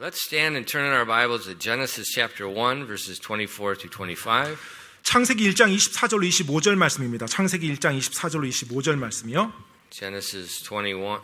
Let's stand and turn in our Bibles to Genesis chapter 1 verses 24 through 25. 창세기 1장 24절로 25절 말씀입니다. 창세기 1장 24절로 25절 말씀이요. Genesis 21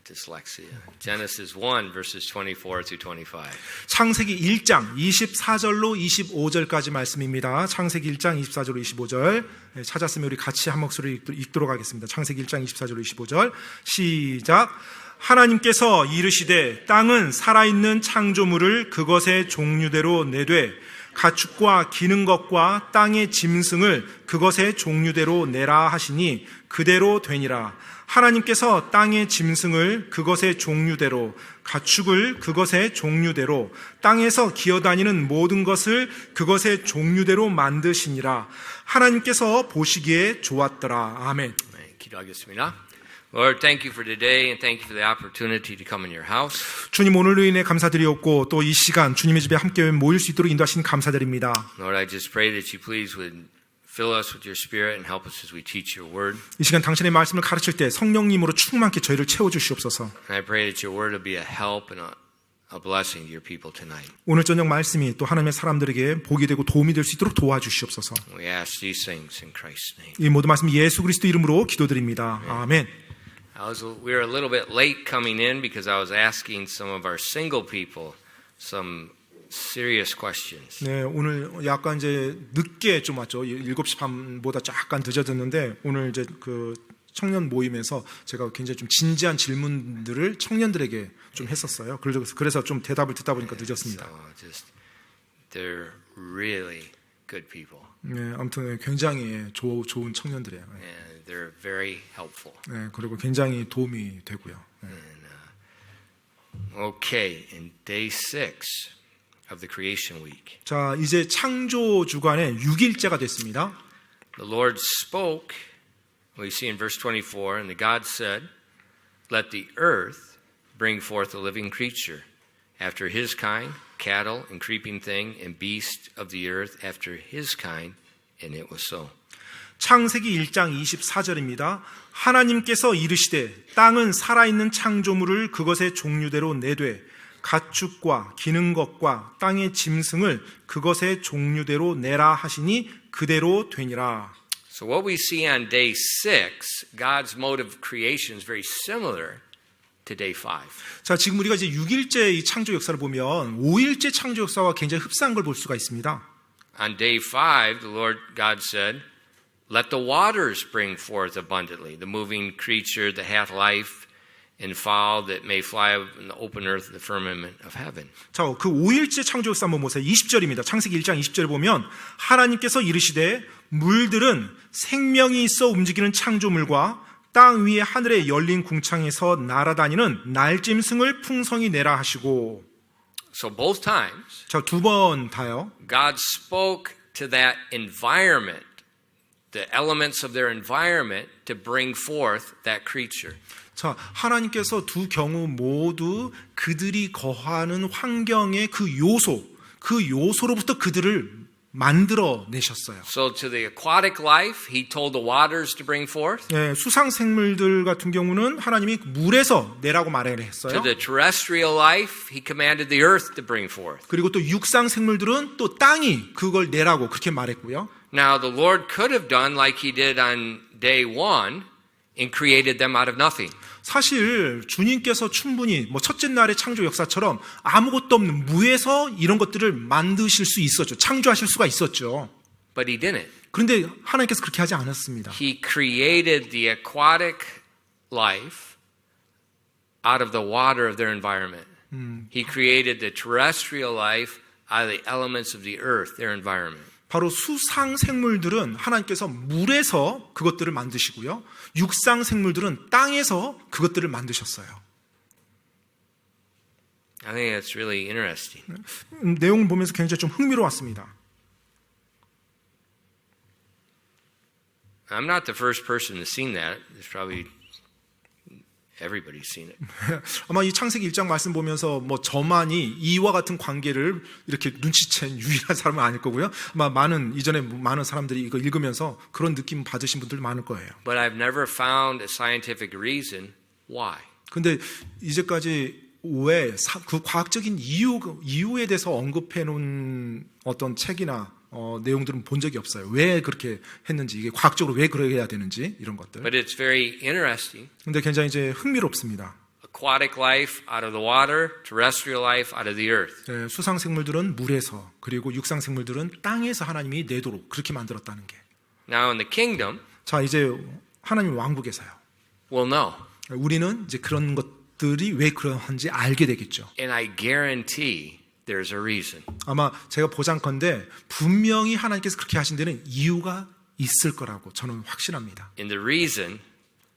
dyslexia. Genesis 1 verses 24 through 25. 창세기 1장 24절로 25절까지 말씀입니다. 창세기 1장 24절로 25절 찾았으면 우리 같이 한 목소리 읽도록 하겠습니다. 창세기 1장 24절로 25절 시작. 하나님께서 이르시되 땅은 살아있는 창조물을 그것의 종류대로 내되 가축과 기는 것과 땅의 짐승을 그것의 종류대로 내라 하시니 그대로 되니라. 하나님께서 땅의 짐승을 그것의 종류대로 가축을 그것의 종류대로 땅에서 기어다니는 모든 것을 그것의 종류대로 만드시니라. 하나님께서 보시기에 좋았더라. 아멘. 네, 기도하겠습니다. Lord, thank you for today and thank you for the opportunity to come in your house. 주님 오늘로 인해 감사드리옵고 또 이 시간 주님의 집에 함께 모일 수 있도록 인도하신 감사드립니다. Lord, I just pray that you please would fill us with your spirit and help us as we teach your word. 이 시간 당신의 말씀을 가르칠 때 성령님으로 충만케 저희를 채워주시옵소서. And I pray that your word will be a help and a blessing to your people tonight. 오늘 저녁 말씀이 또 하나님의 사람들에게 복이 되고 도움이 될 수 있도록 도와주시옵소서. We ask these things in Christ's name. 이 모든 말씀 예수 그리스도 이름으로 기도드립니다. 아멘. We were a little bit late coming in because I was asking some of our single people some serious questions. 네, 오늘 약간 이제 늦게 좀 왔죠. 7시 반보다 약간 늦어졌는데 오늘 이제 그 청년 모임에서 제가 굉장히 좀 진지한 질문들을 청년들에게 좀 했었어요. 그래서 좀 대답을 듣다 보니까 늦었습니다. They're really good people. 네, 아무튼 굉장히 좋은 청년들이에요. 네. And they're very helpful. 네, 그리고 굉장히 도움이 되고요. 네. Okay, in day 6 of the creation week. 자, 이제 창조 주간의 6일째가 됐습니다. The Lord spoke, we see in verse 24, and the God said, "Let the earth bring forth a living creature, after his kind, cattle and creeping thing, and beast of the earth after his kind, and it was so." 창세기 1장 24절입니다. 하나님께서 이르시되 땅은 살아있는 창조물을 그것의 종류대로 내되 가축과 기는 것과 땅의 짐승을 그것의 종류대로 내라 하시니 그대로 되니라. So what we see on day 6, God's mode of creation is very similar to day 5. 자, 지금 우리가 이제 6일째 이 창조 역사를 보면 5일째 창조 역사와 굉장히 흡사한 걸 볼 수가 있습니다. On day 5, the Lord God said, "Let the waters bring forth abundantly the moving creature that hath life, and fowl that may fly in the open earth, the firmament of heaven." 자, 그 5일째 창조 역사 한번 보세요. 20절입니다. 창세기 1장 20절에 보면 하나님께서 이르시되 물들은 생명이 있어 움직이는 창조물과 땅 위에 하늘에 열린 궁창에서 날아다니는 날짐승을 풍성히 내라 하시고. So both times, 자, 두 번 다요. God spoke to that environment, the elements of their environment, to bring forth that creature. 자, 하나님께서 두 경우 모두 그들이 거하는 환경의 그 요소로부터 그들을 만들어 내셨어요. So to the aquatic life, he told the waters to bring forth. 네, 수상 생물들 같은 경우는 하나님이 물에서 내라고 말을 했어요. To the terrestrial life, he commanded the earth to bring forth. 그리고 또 육상 생물들은 또 땅이 그걸 내라고 그렇게 말했고요. Now the Lord could have done like he did on day 1 and created them out of nothing. 사실 주님께서 충분히 첫째 날의 창조 역사처럼 아무것도 없는 무에서 이런 것들을 만드실 수 있었죠. 창조하실 수가 있었죠. But he didn't. 그런데 하나님께서 그렇게 하지 않았습니다. He created the aquatic life out of the water of their environment. He created the terrestrial life out of the elements of the earth, their environment. 바로 수상 생물들은 하나님께서 물에서 그것들을 만드시고요. 육상 생물들은 땅에서 그것들을 만드셨어요. I think that's really interesting. 내용을 보면서 굉장히 좀 흥미로웠습니다. I'm not the first person to seen that. There's probably everybody's seen it. 아마 이 창세기 1장 말씀 보면서 저만이 이와 같은 관계를 이렇게 눈치챈 유일한 사람은 아닐 거고요. 아마 이전에 많은 사람들이 이거 읽으면서 그런 느낌 받으신 분들 많을 거예요. But I've never found a scientific reason why. 근데 이제까지 왜 그 과학적인 이유에 대해서 언급해 놓은 어떤 책이나 내용들은 본 적이 없어요. 왜 그렇게 했는지, 이게 과학적으로 왜 그렇게 해야 되는지 이런 것들. But it's very interesting. 근데 굉장히 이제 흥미롭습니다. Aquatic life out of the water, terrestrial life out of the earth. 네, 수상 생물들은 물에서, 그리고 육상 생물들은 땅에서 하나님이 내도록 그렇게 만들었다는 게. Now in the kingdom, 자, 이제 하나님 왕국에서요. we'll know. 우리는 이제 그런 것들이 왜 그런지 알게 되겠죠. And I guarantee there's a reason. 아마 제가 보장컨대 분명히 하나님께서 그렇게 하신 데는 이유가 있을 거라고 저는 확신합니다. And the reason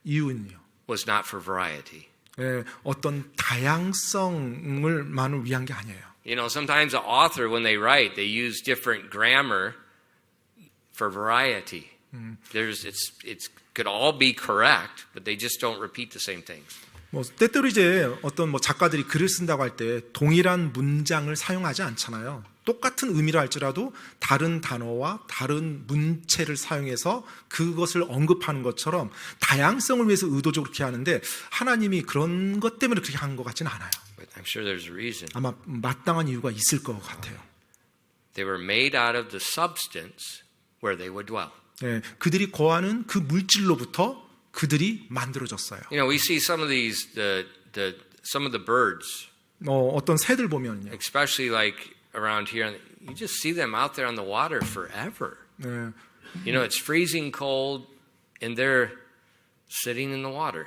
이유는요. was not for variety. 예, 어떤 다양성을만을 위한 게 아니에요. You know, sometimes the author, when they write, they use different grammar for variety. It's could all be correct, but they just don't repeat the same things. 뭐 때때로 이제 어떤 뭐 작가들이 글을 쓴다고 할 때 동일한 문장을 사용하지 않잖아요. 똑같은 의미라 할지라도 다른 단어와 다른 문체를 사용해서 그것을 언급하는 것처럼 다양성을 위해서 의도적으로 그렇게 하는데 하나님이 그런 것 때문에 그렇게 한 것 같지는 않아요. But I'm sure there's a reason. 아마 마땅한 이유가 있을 것 같아요. They were made out of the substance where they would dwell. 예, 그들이 거하는 그 물질로부터 그들이 만들어졌어요. You know, we see some of these some of the birds, 어떤 새들 보면요. especially like around here, you just see them out there on the water forever. 예, You know, it's freezing cold, and they're sitting in the water.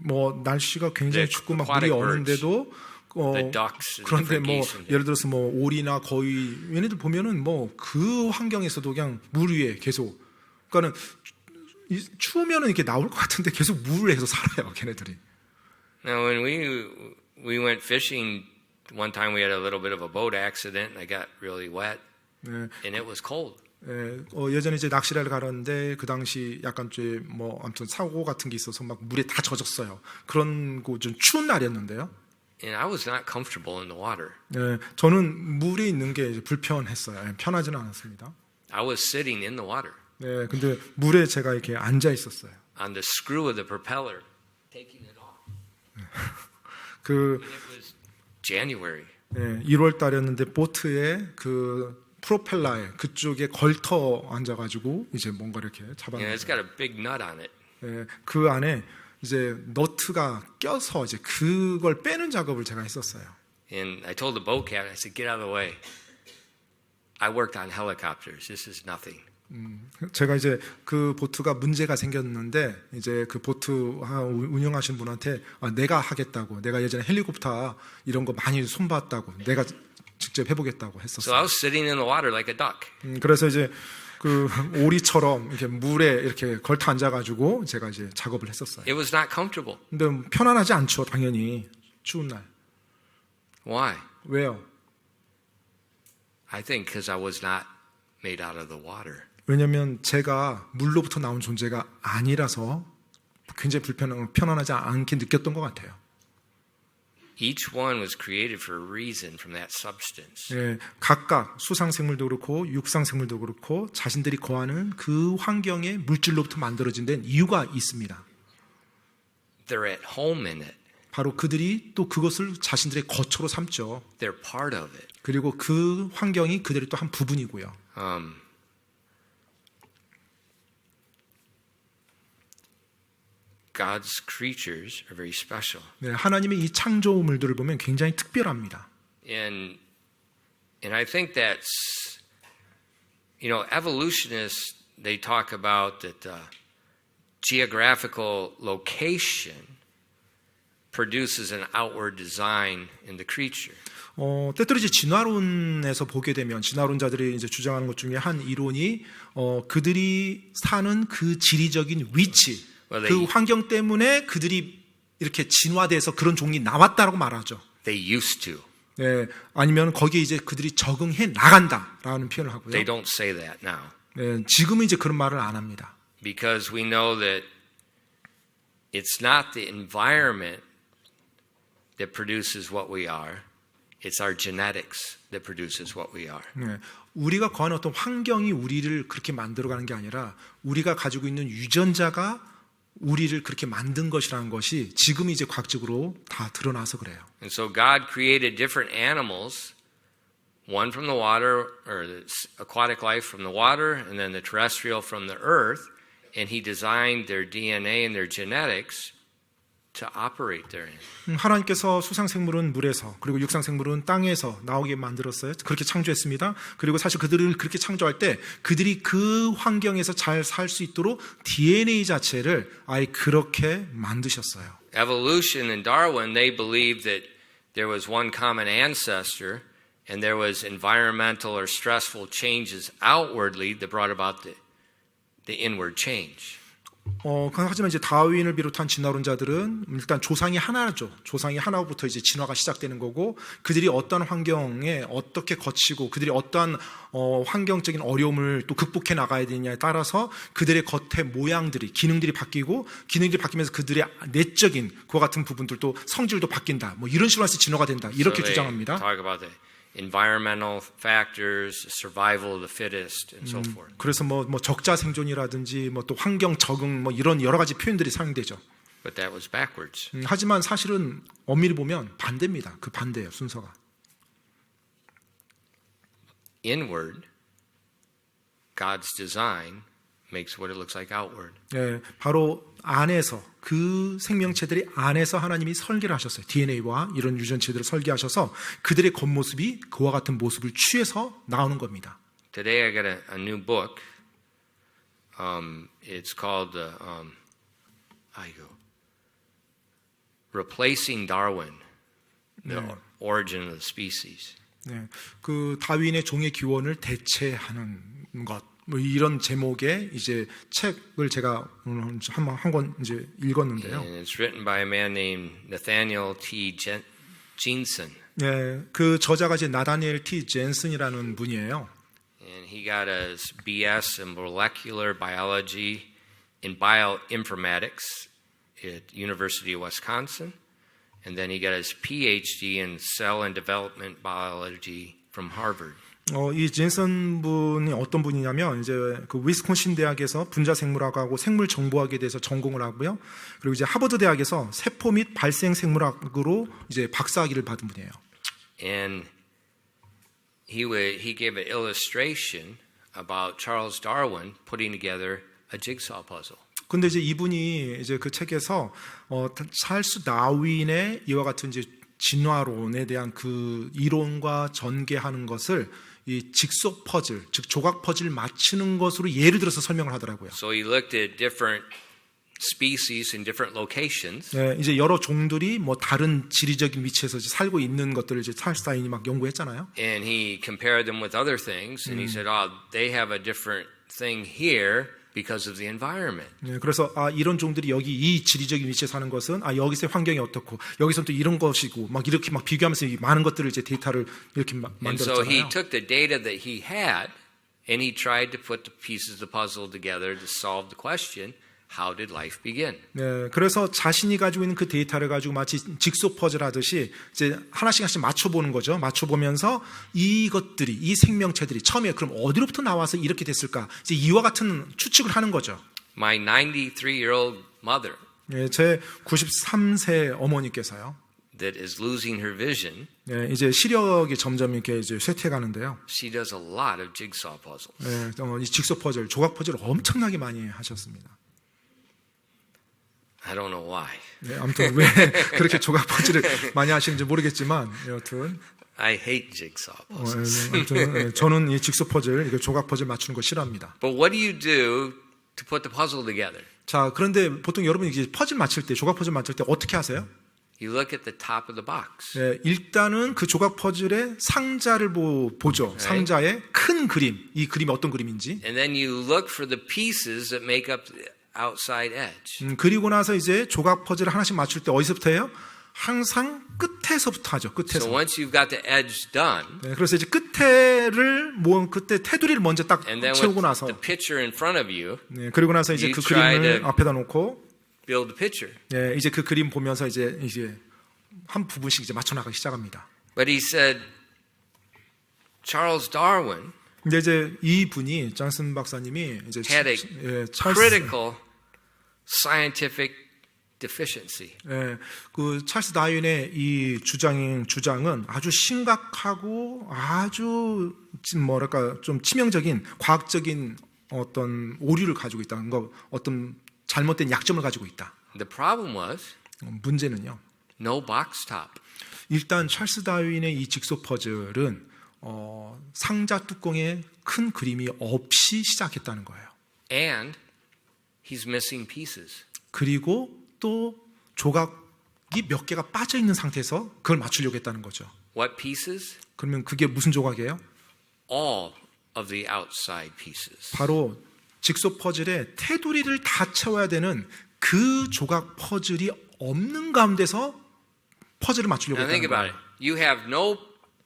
뭐 날씨가 굉장히 The 춥고 막 aquatic 물이 어는데도 The ducks and 그런데 different 뭐 geese and 예를 들어서 뭐 오리나 거위 얘네들 보면은 뭐 그 환경에서도 그냥 물 위에 계속 그러니까는 추우면은 이렇게 나올 것 같은데 계속 물 위에서 살아요, 걔네들이. Now, when we went fishing one time, we had a little bit of a boat accident, and I got really wet, 네, and it was cold. 예전에 이제 낚시를 가는데 그 당시 약간 뭐 아무튼 사고 같은 게 있어서 막 물에 다 젖었어요. 그런 거 좀 추운 날이었는데요. And I was not comfortable in the water. 네, 저는 물에 있는 게 불편했어요. 편하지는 않았습니다. I was sitting in the water 네, 근데 물에 제가 이렇게 앉아 있었어요. on the screw of the propeller, taking it off. 그 And it was January. 1월 달이었는데 보트에 그 프로펠러에 그쪽에 걸터 앉아가지고 이제 뭔가 이렇게 You know, it's 잡았는데 got a big nut on it. 그 안에 이제 너트가 껴서 이제 그걸 빼는 작업을 제가 했었어요. And I told the boat captain, I said, get out of the way. I worked on helicopters. This is nothing. 제가 이제 그 보트가 문제가 생겼는데 이제 그 보트 운영하신 분한테 내가 하겠다고, 내가 예전에 헬리콥터 이런 거 많이 손봤다고, 내가 직접 해보겠다고 So I 했었어요. was sitting in the water like a duck. 그래서 이제 그 오리처럼 이렇게 물에 이렇게 걸터 앉아가지고 제가 이제 작업을 했었어요. It was not comfortable. 근데 편안하지 않죠, 당연히 추운 날. Why? 왜요? I think because I was not made out of the water. 왜냐하면 제가 물로부터 나온 존재가 아니라서 굉장히 편안하지 않게 느꼈던 것 같아요. Each one was created for a reason from that substance. 예, 각각 수상생물도 그렇고 육상생물도 그렇고 자신들이 거하는 그 환경의 물질로부터 만들어진 데는 이유가 있습니다. They're at home in it. 바로 그들이 또 그것을 자신들의 거처로 삼죠. They're part of it. 그리고 그 환경이 그들의 또 한 부분이고요. God's creatures are very special. 네, 하나님의 이 창조물들을 보면 굉장히 특별합니다. And I think that's, you know, evolutionists, they talk about that geographical location produces an outward design in the creature. 때때로 이제 진화론에서 보게 되면 진화론자들이 이제 주장하는 것 중에 한 이론이 그들이 사는 그 지리적인 위치, 그 환경 때문에 그들이 이렇게 진화돼서 그런 종이 나왔다라고 말하죠. They used to. 네, 아니면 거기에 이제 그들이 적응해 나간다라는 표현을 하고요. They don't say that now. 네, 지금은 이제 그런 말을 안 합니다. Because we know that it's not the environment that produces what we are. It's our genetics that produces what we are. 네, 우리가 거하는 어떤 환경이 우리를 그렇게 만들어가는 게 아니라 우리가 가지고 있는 유전자가 우리를 그렇게 만든 것이라는 것이 지금 이제 과학적으로 다 드러나서 그래요. And so God created different animals, one from the water, or the aquatic life from the water, and then the terrestrial from the earth, and He designed their DNA and their genetics to operate therein. 하나님께서 수상생물은 물에서 그리고 육상생물은 땅에서 나오게 만들었어요. 그렇게 창조했습니다. 그리고 사실 그들을 그렇게 창조할 때 그들이 그 환경에서 잘 살 수 있도록 DNA 자체를 아예 그렇게 만드셨어요. Evolution and Darwin, they believed that there was one common ancestor and there was environmental or stressful changes outwardly that brought about the inward change. 하지만 이제 다윈을 비롯한 진화론자들은 일단 조상이 하나죠. 조상이 하나부터 이제 진화가 시작되는 거고 그들이 어떤 환경에 어떻게 거치고 그들이 어떤 환경적인 어려움을 또 극복해 나가야 되느냐에 따라서 그들의 겉의 모양들이 기능들이 바뀌고 기능들이 바뀌면서 그들의 내적인 그와 같은 부분들도 성질도 바뀐다. 뭐 이런 식으로 해서 진화가 된다. 이렇게 So they 주장합니다. talk about the environmental factors, survival of the fittest, and so forth. 그래서 뭐 적자 생존이라든지 뭐 또 환경 적응 뭐 이런 여러 가지 표현들이 사용되죠. But that was backwards. 하지만 사실은 엄밀히 보면 반대입니다. 그 반대예요, 순서가. Inward, God's design makes what it looks like outward. 예, 바로 안에서 그 생명체들이 안에서 하나님이 설계를 하셨어요. DNA와 이런 유전체들을 설계하셔서 그들의 겉모습이 그와 같은 모습을 취해서 나오는 겁니다. Today I got a new book. It's called Replacing Darwin, the Origin of the Species. 네, 그 다윈의 종의 기원을 대체하는 것. 뭐 이런 제목의 이제 책을 제가 한 권 이제 읽었는데요. And it's written by a man named Nathaniel T. Jensen. 네, 그 저자가 이제 나다니엘 T. 젠슨이라는 분이에요. And he got his BS in molecular biology in bioinformatics at University of Wisconsin. And then he got his PhD in cell and development biology from Harvard. 이 젠슨 분이 어떤 분이냐면 이제 그 위스콘신 대학에서 분자생물학하고 생물정보학에 대해서 전공을 하고요. 그리고 이제 하버드 대학에서 세포 및 발생 생물학으로 이제 박사학위를 받은 분이에요. And he gave an illustration about Charles Darwin putting together a jigsaw puzzle. 근데 이제 이분이 이제 그 책에서 찰스 다윈의 이와 같은 이제 진화론에 대한 그 이론과 전개하는 것을 이 직속 퍼즐, 즉 조각 퍼즐 맞추는 것으로 예를 들어서 설명을 하더라고요. So he looked at different species in different locations. 네, 이제 여러 종들이 뭐 다른 지리적인 위치에서 이제 살고 있는 것들을 이제 찰스 다윈이 막 연구했잖아요. And he compared them with other things, and he said, "Oh, they have a different thing here because of the environment." 네, 그래서 이런 종들이 여기 이 지리적인 위치에 사는 것은 여기서의 환경이 어떻고 여기서는 또 이런 것이고 막 이렇게 막 비교하면서 많은 것들을 이제 데이터를 이렇게 And so he 만들었잖아요. took the data that he had, and he tried to put the pieces of the puzzle together to solve the question, how did life begin? 네, 그래서 자신이 가지고 있는 그 데이터를 가지고 마치 직소 퍼즐 하듯이 이제 하나씩 맞춰보는 거죠. 맞춰보면서 이것들이 이 생명체들이 처음에 그럼 어디로부터 나와서 이렇게 됐을까? 이제 이와 같은 추측을 하는 거죠. My 93-year-old mother 네, 제 93세 어머니께서요. that is losing her vision, 네, 이제 시력이 점점 이렇게 이제 쇠퇴가는데요. she does a lot of jigsaw puzzles. 네, 이 직소 퍼즐, 조각 퍼즐을 엄청나게 많이 하셨습니다. I don't know why. 네, 아무튼 왜 그렇게 조각 퍼즐을 많이 하시는지 모르겠지만 여튼 I hate jigsaw puzzles. 아무튼 저는 이 직소 퍼즐, 이거 조각 퍼즐 맞추는 거 싫어합니다. But what do you do to put the puzzle together? 자, 그런데 보통 여러분이 이제 퍼즐 맞출 때, 조각 퍼즐 맞출 때 어떻게 하세요? You look at the top of the box. 예, 일단은 그 조각 퍼즐의 상자를 보죠. 상자의 큰 그림, 이 그림이 어떤 그림인지. And then you look for the pieces that make up the outside edge. 그리고 나서 이제 조각 퍼즐을 하나씩 맞출 때 어디서부터 해요? 항상 끝에서부터 하죠. So 끝에서. once you've got the edge done, 네, 그래서 이제 그때 테두리를 먼저 딱 and then 채우고 with 나서, the picture in front of you, 네, 그리고 나서 이제 you 그 try 그림을 to- 앞에다 놓고, build the picture. 네, 이제 그 그림 보면서 이제 한 부분씩 이제 맞춰 나가기 시작합니다. But he said, Charles Darwin 근데 이제 이 분이 짠슨 박사님이 이제 had a 찰스 critical scientific deficiency. 예, 그 찰스 다윈의 이 주장은 아주 심각하고 아주 뭐랄까 좀 치명적인 과학적인 어떤 오류를 가지고 있다는 거, 어떤 잘못된 약점을 가지고 있다. The problem was 문제는요. no box top. 일단 찰스 다윈의 이 직소 퍼즐은 상자 뚜껑에 큰 그림이 없이 시작했다는 거예요. And he's missing pieces. 그리고 또 조각이 몇 개가 빠져 있는 상태에서 그걸 맞추려고 했다는 거죠. What pieces? 그러면 그게 무슨 조각이에요? All of the outside pieces. 바로 직소 퍼즐의 테두리를 다 채워야 되는 그 조각 퍼즐이 없는 가운데서 퍼즐을 맞추려고 Now think 했다는 about 거예요. it. You have no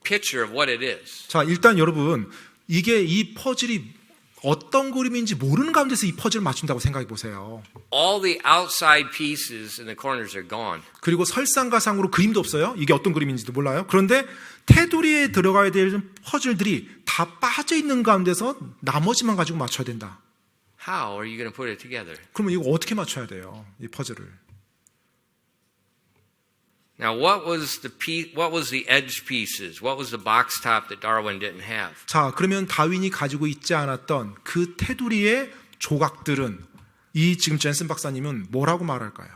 picture of what it is. 자, 일단 여러분 이게 이 퍼즐이 어떤 그림인지 모르는 가운데서 이 퍼즐을 맞춘다고 생각해 보세요. All the outside pieces in the corners are gone. 그리고 설상가상으로 그림도 없어요. 이게 어떤 그림인지도 몰라요. 그런데 테두리에 들어가야 될 퍼즐들이 다 빠져 있는 가운데서 나머지만 가지고 맞춰야 된다. How are you going to put it together? 그러면 이거 어떻게 맞춰야 돼요? 이 퍼즐을. Now, what was the edge pieces? What was the box top that Darwin didn't have? 자, 그러면 다윈이 가지고 있지 않았던 그 테두리의 조각들은 이 지금 젠슨 박사님은 뭐라고 말할까요?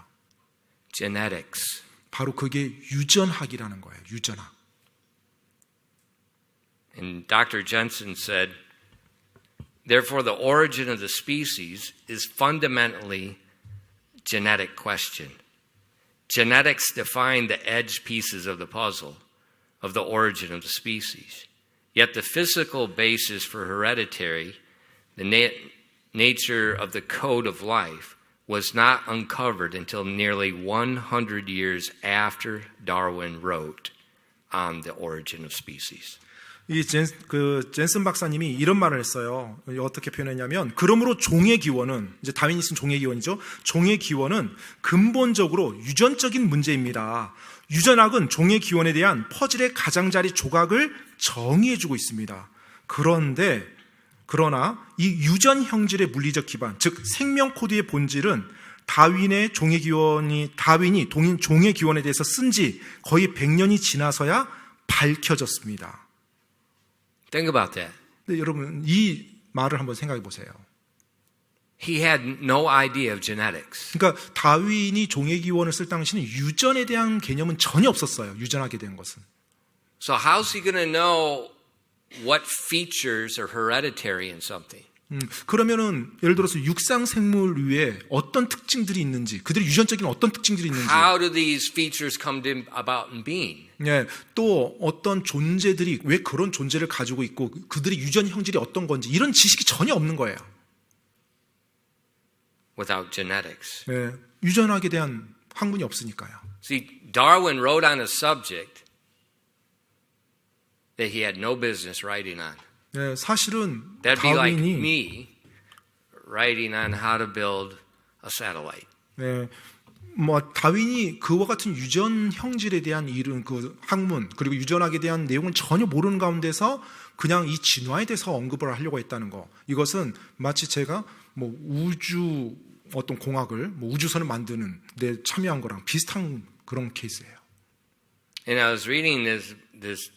Genetics. 바로 그게 유전학이라는 거예요. 유전학. And Dr. Jensen said, therefore, the origin of the species is fundamentally genetic question. Genetics define the edge pieces of the puzzle of the origin of the species. Yet the physical basis for hereditary, the nature of the code of life, was not uncovered until nearly 100 years after Darwin wrote on the origin of species. 이 젠슨 박사님이 이런 말을 했어요. 어떻게 표현했냐면, 그러므로 종의 기원은, 이제 다윈이 쓴 종의 기원이죠. 종의 기원은 근본적으로 유전적인 문제입니다. 유전학은 종의 기원에 대한 퍼즐의 가장자리 조각을 정의해주고 있습니다. 그러나 이 유전 형질의 물리적 기반, 즉 생명 코드의 본질은 다윈이 종의 기원에 대해서 쓴 지 거의 100년이 지나서야 밝혀졌습니다. Think about that. 근데 여러분 이 말을 한번 생각해 보세요. He had no idea of genetics. 그러니까 다윈이 종의 기원을 쓸 당시는 유전에 대한 개념은 전혀 없었어요. 유전하게 된 것은. So how's he going to know what features are hereditary in something? 그러면은 예를 들어서 육상 생물 위에 어떤 특징들이 있는지, 그들의 유전적인 어떤 특징들이 있는지, How do these features come about in being? 예, 또 어떤 존재들이 왜 그런 존재를 가지고 있고 그들의 유전 형질이 어떤 건지 이런 지식이 전혀 없는 거예요. Without genetics. 예, 유전학에 대한 학문이 없으니까요. See, Darwin wrote on a subject that he had no business writing on. 예, 사실은 That'd be like 다윈이 me writing on how to build a satellite. 예, 다윈이 그와 같은 유전 형질에 대한 이런 그 학문 그리고 유전학에 대한 내용을 전혀 모르는 가운데서 그냥 이 진화에 대해서 언급을 하려고 했다는 거. 이것은 마치 제가 우주 어떤 공학을 우주선을 만드는 데 참여한 거랑 비슷한 그런 케이스예요. And I was reading this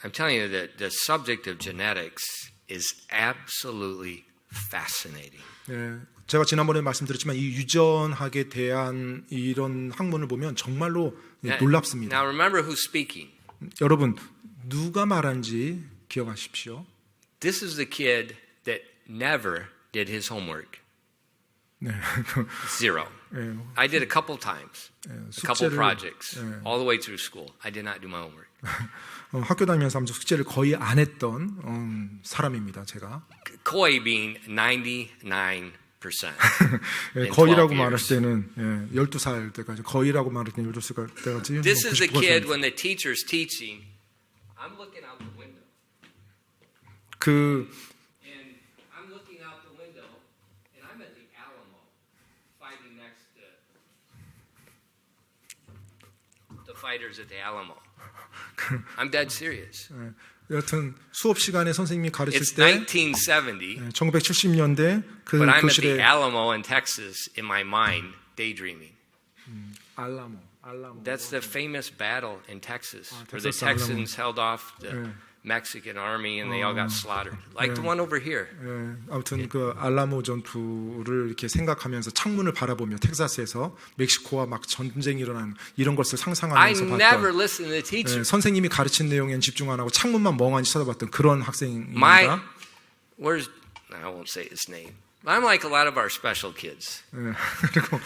I'm telling you that the subject of genetics is absolutely fascinating. 예, 제가 지난번에 말씀드렸지만 이 유전학에 대한 이런 학문을 보면 정말로 놀랍습니다. Now remember who's speaking. 여러분 누가 말한지 기억하십시오. This is the kid that never did his homework. 네. Zero. 예, I did a couple times, a couple 숙제를, projects, 예. all the way through school. I did not do my homework. 학교 다니면서 아무튼 숙제를 거의 안 했던 사람입니다. 제가 Coy being 99%. 예, in 거의라고 12 말할 years. 때는 12살 때까지 거의라고 말할 때는 12살 때까지 This is the 99%. kid when the teacher's teaching. I'm looking out the window. And I'm looking out the window, and I'm at the Alamo, fighting next to the fighters at the Alamo. I'm dead serious. 여튼 수업 시간에 선생님이 가르칠 It's 때 1970, 1970년대 그 but I'm at the 교실에 Alamo in Texas in my mind, daydreaming. 알라모. That's the famous battle in Texas, where the Texas Alamo. Texans held off the Mexican army and they all got slaughtered, like the one over here. 아무튼 그 알라모 전투를 이렇게 생각하면서 창문을 바라보며 texas에서 멕시코와 막 전쟁이 일어난 이런 것을 I 상상하면서 never 봤던 listened to the teacher. 선생님이 가르친 내용에는 집중 안 하고 창문만 멍하니 쳐다봤던 그런 학생입니다. I won't say his name. I'm like a lot of our special kids. 그리고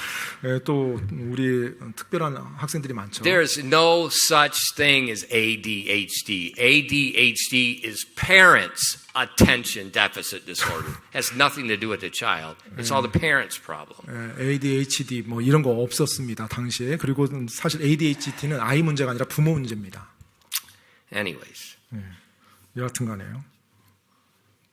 또 우리 특별한 학생들이 많죠. There's no such thing as ADHD. ADHD is parents' attention deficit disorder. It has nothing to do with the child. It's all the parents' problem. ADHD 뭐 이런 거 없었습니다 당시에. 그리고 사실 ADHD는 아이 문제가 아니라 부모 문제입니다. Anyways. 여하튼간에요.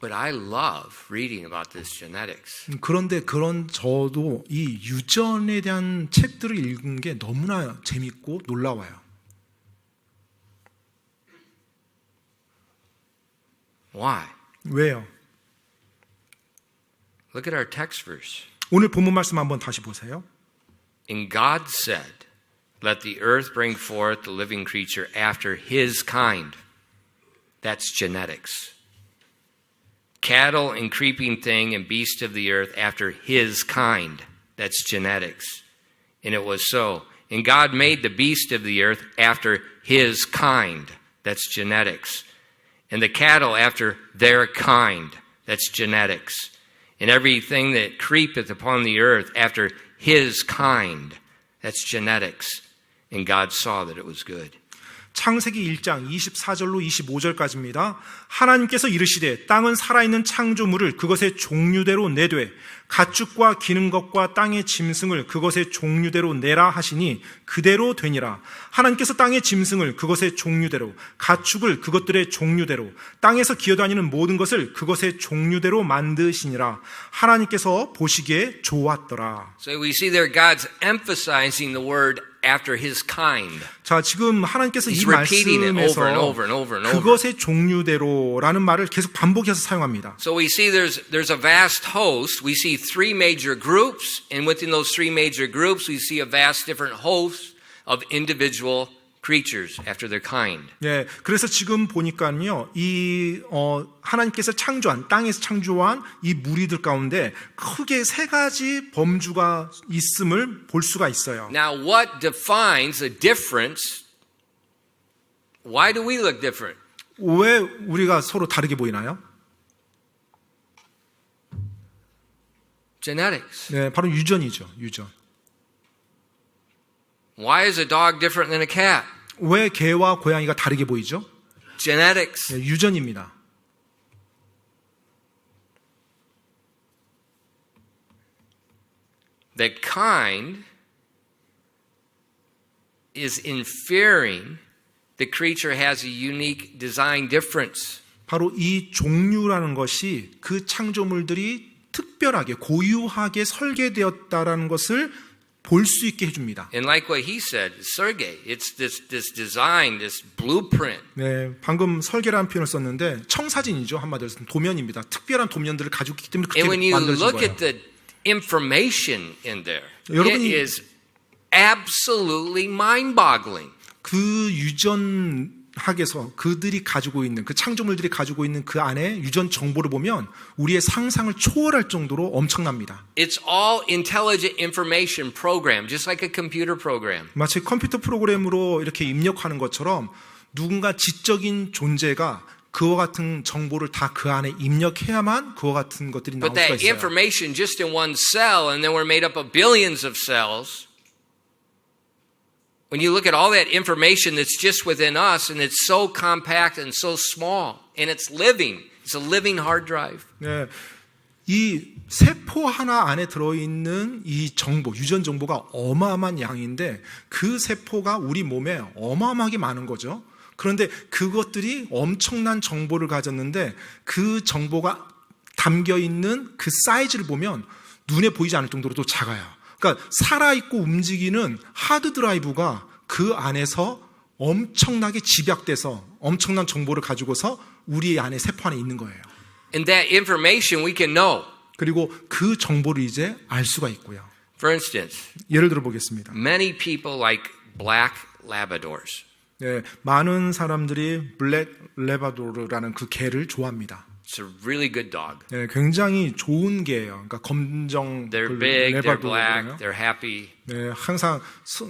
But I love reading about this genetics. 그런데 저도 이 유전에 대한 책들을 읽은 게 너무나 재밌고 놀라워요. Why? 왜요? Look at our text verse. 오늘 본문 말씀 한번 다시 보세요. And God said, let the earth bring forth the living creature after his kind. That's genetics. Cattle and creeping thing and beast of the earth after his kind. That's genetics. And it was so. And God made the beast of the earth after his kind. That's genetics. And the cattle after their kind. That's genetics. And everything that creepeth upon the earth after his kind. That's genetics. And God saw that it was good. 창세기 1장 24절로 25절까지입니다. 하나님께서 이르시되 땅은 살아있는 창조물을 그것의 종류대로 내되 가축과 기는 것과 땅의 짐승을 그것의 종류대로 내라 하시니 그대로 되니라. 하나님께서 땅의 짐승을 그것의 종류대로 가축을 그것들의 종류대로 땅에서 기어다니는 모든 것을 그것의 종류대로 만드시니라. 하나님께서 보시기에 좋았더라. So we see there God's emphasizing the word after his kind. 자, 지금 하나님께서 이 He's repeating it 말씀에서 over and over and over and over. 그것의 종류대로라는 말을 계속 반복해서 사용합니다. So we see there's a vast host. We see three major groups, and within those three major groups, we see a vast different host of individual creatures after their kind. 예, 그래서 지금 보니까요, 하나님께서 창조한 땅에서 창조한 이 무리들 가운데 크게 세 가지 범주가 있음을 볼 수가 있어요. Now, what defines the difference? Why do we look different? 왜 우리가 서로 다르게 보이나요? Genetics. 네, 바로 유전이죠, 유전. Why is a dog different than a cat? 왜 개와 고양이가 다르게 보이죠? Genetics. 네, 유전입니다. The kind is inferring the creature has a unique design difference. 바로 이 종류라는 것이 그 창조물들이 특별하게 고유하게 설계되었다라는 것을 볼 수 있게 해줍니다. And like what he said, Sergey, it's this design, this blueprint. 네, 방금 설계라는 표현을 썼는데 청사진이죠. 한마디로 도면입니다. 특별한 도면들을 가지고 있기 때문에 그렇게 And when you 만들어진 look 거예요. at the information in there, 여러분이- it is absolutely mind-boggling. 그 유전학에서 그들이 가지고 있는 그 창조물들이 가지고 있는 그 안에 유전 정보를 보면 우리의 상상을 초월할 정도로 엄청납니다. It's all intelligent information program, just like a computer program. 마치 컴퓨터 프로그램으로 이렇게 입력하는 것처럼 누군가 지적인 존재가 그와 같은 정보를 다 그 안에 입력해야만 그와 같은 것들이 나올 But 수가 that 있어요. information just in one cell, and then we're made up of billions of cells. When you look at all that information that's just within us, and it's so compact and so small, and it's living. It's a living hard drive. 네, 이 세포 하나 안에 들어있는 이 정보, 유전 정보가 어마어마한 양인데 그 세포가 우리 몸에 어마어마하게 많은 거죠. 그런데 그것들이 엄청난 정보를 가졌는데 그 정보가 담겨있는 그 사이즈를 보면 눈에 보이지 않을 정도로 또 작아요. 그러니까 살아있고 움직이는 하드 드라이브가 그 안에서 엄청나게 집약돼서 엄청난 정보를 가지고서 우리 안에 세포 안에 있는 거예요. And that information we can know. 그리고 그 정보를 이제 알 수가 있고요. For instance, 예를 들어 보겠습니다. many people like black Labradors. 네, 많은 사람들이 블랙 레바도르라는 그 개를 좋아합니다. It's a really good dog. 네, 굉장히 좋은 개예요. 그러니까 검정 They're big, they're black, 레바도르잖아요. they're happy. 네, 항상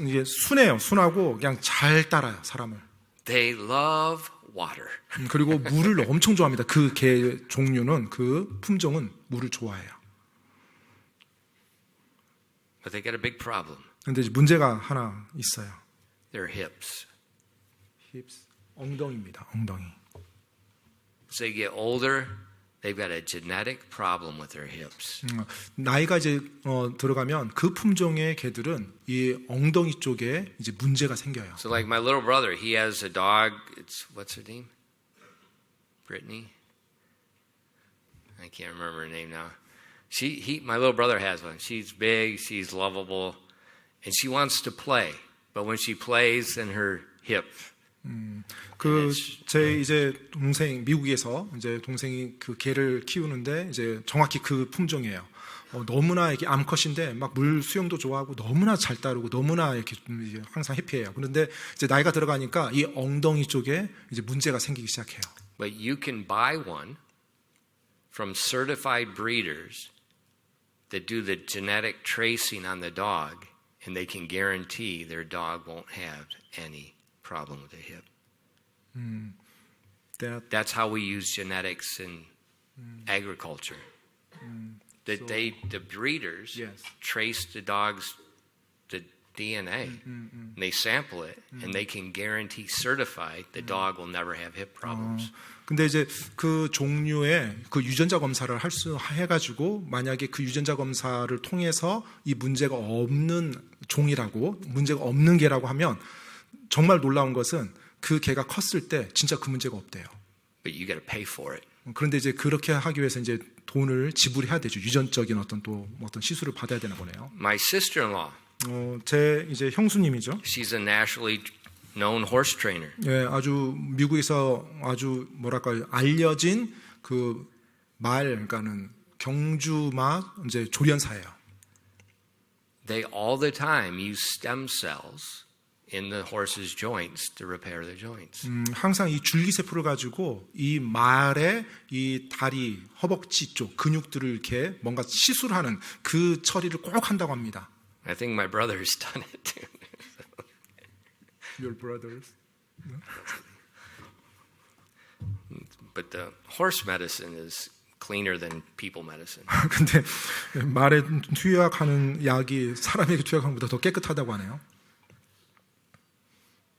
이게 순해요. 순하고 그냥 잘 따라요, 사람을. They love water. 그리고 물을 엄청 좋아합니다. 그 개 종류는 그 품종은 물을 좋아해요. But they got a big problem. 근데 문제가 하나 있어요. Their hips. 엉덩이입니다. 엉덩이. As they get older, they've got a genetic problem with their hips. 나이가 이제 들어가면 그 품종의 개들은 이 엉덩이 쪽에 이제 문제가 생겨요. So like my little brother, he has a dog. It's what's her name? Brittany. I can't remember her name now. My little brother has one. She's big, she's lovable, and she wants to play. But when she plays, then her hip. 제 이제 동생 미국에서 이제 동생이 그 개를 키우는데 이제 정확히 그 품종이에요. 너무나 이렇게 암컷인데 막 물 수영도 좋아하고 너무나 잘 따르고 너무나 이렇게 항상 해피해요. 그런데 이제 나이가 들어가니까 이 엉덩이 쪽에 이제 문제가 생기기 시작해요. But you can buy one from certified breeders that do the genetic tracing on the dog, and they can guarantee their dog won't have any problem with the hip. That's how we use genetics in agriculture. That the breeders trace the dog's the DNA, and they sample it, and they can guarantee certified the dog will never have hip problems. 근데 이제 그 종류의 그 유전자 검사를 해가지고 만약에 그 유전자 검사를 통해서 이 문제가 없는 종이라고 문제가 없는 개라고 하면 정말 놀라운 것은 그 개가 컸을 때 진짜 그 문제가 없대요. But you got to pay for it. 그런데 이제 그렇게 하기 위해서 이제 돈을 지불해야 되죠. 유전적인 어떤 시술을 받아야 되나 보네요. My sister-in-law, 제 이제 형수님이죠. she's a nationally known horse trainer. 예, 아주 미국에서 아주 뭐랄까 알려진 그 그러니까는 경주마 이제 조련사예요. They all the time use stem cells in the horse's joints to repair the joints. 항상 이 줄기세포를 가지고 이 말의 이 다리, 허벅지 쪽 근육들을 이렇게 뭔가 시술하는 그 처리를 꼭 한다고 합니다. I think my brother has done it too. Your brothers. But the horse medicine is cleaner than people medicine. 근데 말에 투약하는 약이 사람에게 투약하는 것보다 더 깨끗하다고 하네요.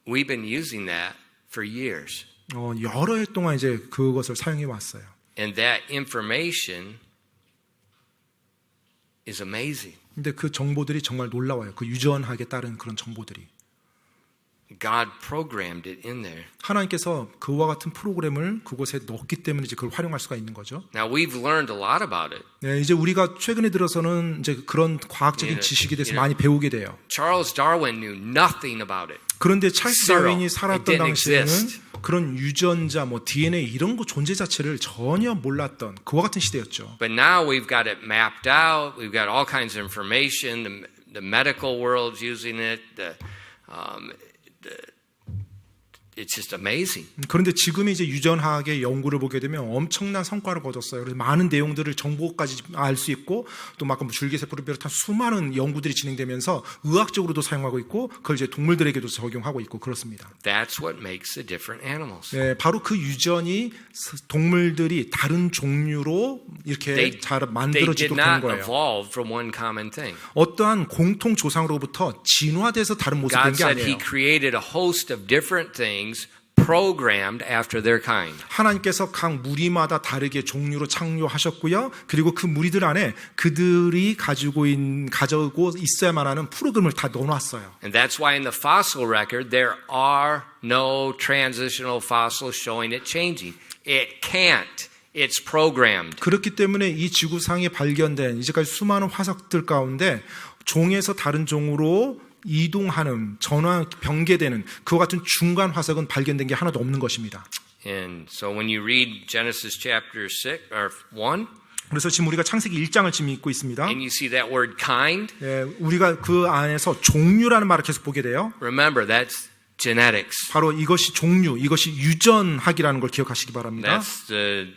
We've been using that for years. 여러 해 동안 이제 그것을 사용해 왔어요. And that information is amazing. 근데 그 정보들이 정말 놀라워요. 그 유전학에 따른 그런 정보들이. God programmed it in there. 하나님께서 그와 같은 프로그램을 그곳에 넣었기 때문에 이제 그걸 활용할 수가 있는 거죠. Now we've learned a lot about it. 네, 이제 우리가 최근에 들어서는 이제 그런 과학적인 지식에 대해서 많이 배우게 돼요. Charles Darwin knew nothing about it. 그런데 찰스 다윈이 살았던 It didn't 당시에는 exist. 그런 유전자, DNA 이런 거 존재 자체를 전혀 몰랐던 그와 같은 시대였죠. But now we've got it mapped out. We've got all kinds of information. The medical world's using it. It's just amazing. 그런데 지금 이제 유전학의 연구를 보게 되면 엄청난 성과를 거뒀어요. 그래서 많은 내용들을 정보까지 알 수 있고 또 막 줄기세포를 비롯한 수많은 연구들이 진행되면서 의학적으로도 사용하고 있고 그걸 이제 동물들에게도 적용하고 있고 그렇습니다. That's what makes the different animals. 네, 바로 그 유전이 동물들이 다른 종류로 이렇게 잘 They did 만들어지도록 되는 not 거예요. evolve from one common thing. 어떠한 공통 조상으로부터 진화돼서 다른 모습이 된 God 게 said He 아니에요. created a host of different things programmed after their kind. 하나님께서 각 무리마다 다르게 종류로 창조하셨고요. 그리고 그 무리들 안에 그들이 가지고 있어야만 하는 프로그램을 다 넣어놨어요. And that's why in the fossil record there are no transitional fossils showing it changing. It can't. It's programmed. 그렇기 때문에 이 지구상에 발견된 이제까지 수많은 화석들 가운데 종에서 다른 종으로 이동하는 전환 변개되는 그와 같은 중간 화석은 발견된 게 하나도 없는 것입니다. And so when you read Genesis chapter 6 or 1, 그래서 지금 우리가 창세기 1장을 지금 읽고 있습니다. and you see that word kind, 예, 우리가 그 안에서 종류라는 말을 계속 보게 돼요. remember that's genetics. 바로 이것이 종류, 이것이 유전학이라는 걸 기억하시기 바랍니다. That's the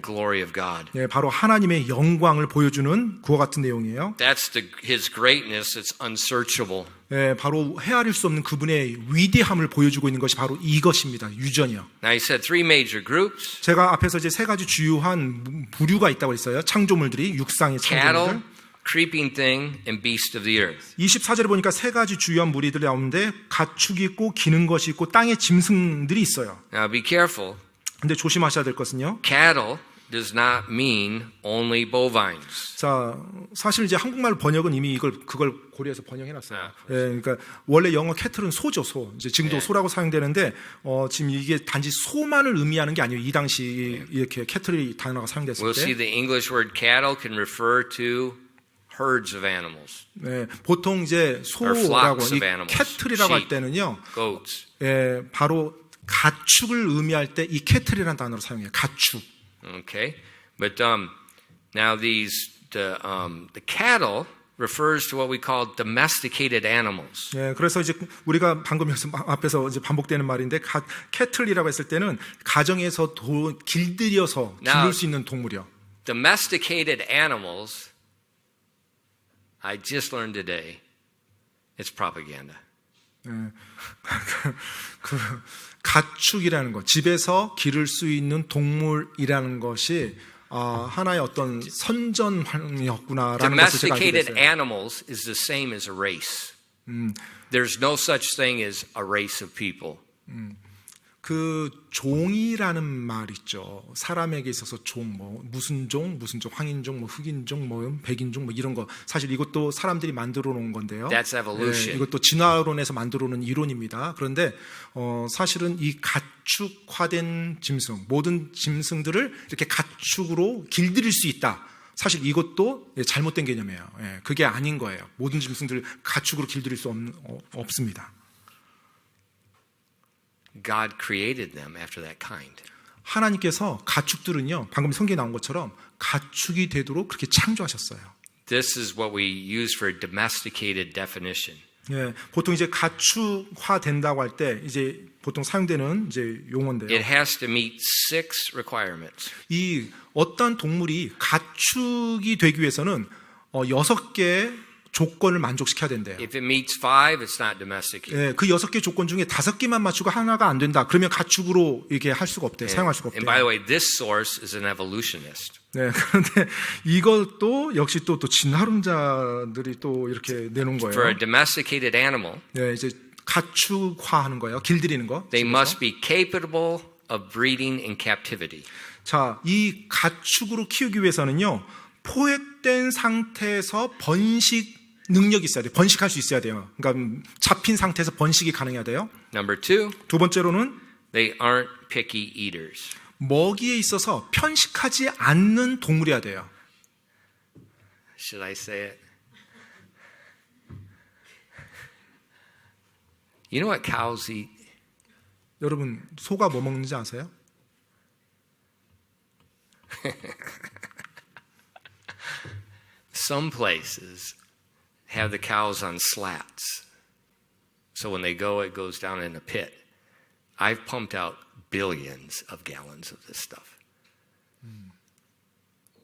glory of God. 예, 바로 하나님의 영광을 보여주는 그와 같은 내용이에요. That's His greatness. It's unsearchable. 예, 바로 헤아릴 수 없는 그분의 위대함을 보여주고 있는 것이 바로 이것입니다. 유전이요. Now he said three major groups: 제가 앞에서 이제 세 가지 주요한 부류가 있다고 했어요. 창조물들이 육상의 cattle, 창조물들. creeping thing, and beast of the earth. 24절에 보니까 세 가지 주요한 무리들이 나오는데 가축이 있고 기는 것이 있고 땅의 짐승들이 있어요. Now be careful. 근데 조심하셔야 될 것은요. Cattle does not mean only bovines. 자, 사실 이제 한국말 번역은 이미 그걸 고려해서 번역해놨어요. 아, 예, 그러니까 원래 영어 캐틀은 소죠, 소. 이제 지금도 네. 소라고 사용되는데 지금 이게 단지 소만을 의미하는 게 아니에요. 이 당시 이렇게 캐틀이 단어가 사용됐을 We'll see 때. the English word cattle can refer to herds of animals, 네, 보통 이제 Or 소라고 flocks 이 of animals, 캐틀이라고 할 sheep. 때는요, goats. 예, 바로 가축을 의미할 때 이 캐틀이라는 단어를 사용해요. 가축. Okay, but now the cattle refers to what we call domesticated animals. 예, 그래서 이제 우리가 방금 앞에서 이제 반복되는 말인데 캐틀이라고 했을 때는 가정에서 길들여서 Now- 기를 수 있는 동물이요. Domesticated animals, I just learned today, it's propaganda. 그 가축이라는 것, 집에서 기를 수 있는 동물이라는 것이 하나의 어떤 선전이었구나라는 것을 제가 알게 Domesticated 됐어요. animals is the same as a race. There's no such thing as a race of people. 그 종이라는 말 있죠. 사람에게 있어서 종, 무슨 종, 황인종, 흑인종, 백인종, 이런 거. 사실 이것도 사람들이 만들어 놓은 건데요. That's evolution. 예, 이것도 진화론에서 만들어 놓은 이론입니다. 그런데 사실은 이 가축화된 짐승, 모든 짐승들을 이렇게 가축으로 길들일 수 있다. 사실 이것도 잘못된 개념이에요. 예, 그게 아닌 거예요. 모든 짐승들을 가축으로 길들일 수 없습니다. God created them after that kind. 하나님께서 가축들은요, 방금 성경에 나온 것처럼 가축이 되도록 그렇게 창조하셨어요. This is what we use for a domesticated definition. 예, 보통 이제 가축화 된다고 할 때 이제 보통 사용되는 이제 용어인데요. It has to meet 6 requirements. 이 어떤 동물이 가축이 되기 위해서는 6개의 조건을 만족시켜야 된대요. If it meets 5, it's not domesticated. 예, 그 6개 조건 중에 5개만 맞추고 하나가 안 된다. 그러면 가축으로 이게 할 수가 없대요. 사용할 수가 And by 없대요. the way, this source is an evolutionist. 네, 그런데 이것도 역시 또 진화론자들이 또 이렇게 내놓은 For 거예요. a domesticated animal, 네, 이제 가축화하는 거예요. 길들이는 거. they 집에서. must be capable of breeding in captivity. 자, 이 가축으로 키우기 위해서는요, 포획된 상태에서 번식 능력이 있어야 돼요. 번식할 수 있어야 돼요. 그러니까 잡힌 상태에서 번식이 가능해야 돼요. Number 2, 두 번째로는 they aren't picky eaters. 먹이에 있어서 편식하지 않는 동물이어야 돼요. Should I say it? You know what cows eat? 여러분, 소가 뭐 먹는지 아세요? Some places have the cows on slats. So when they go, it goes down in a pit. I've pumped out billions of gallons of this stuff.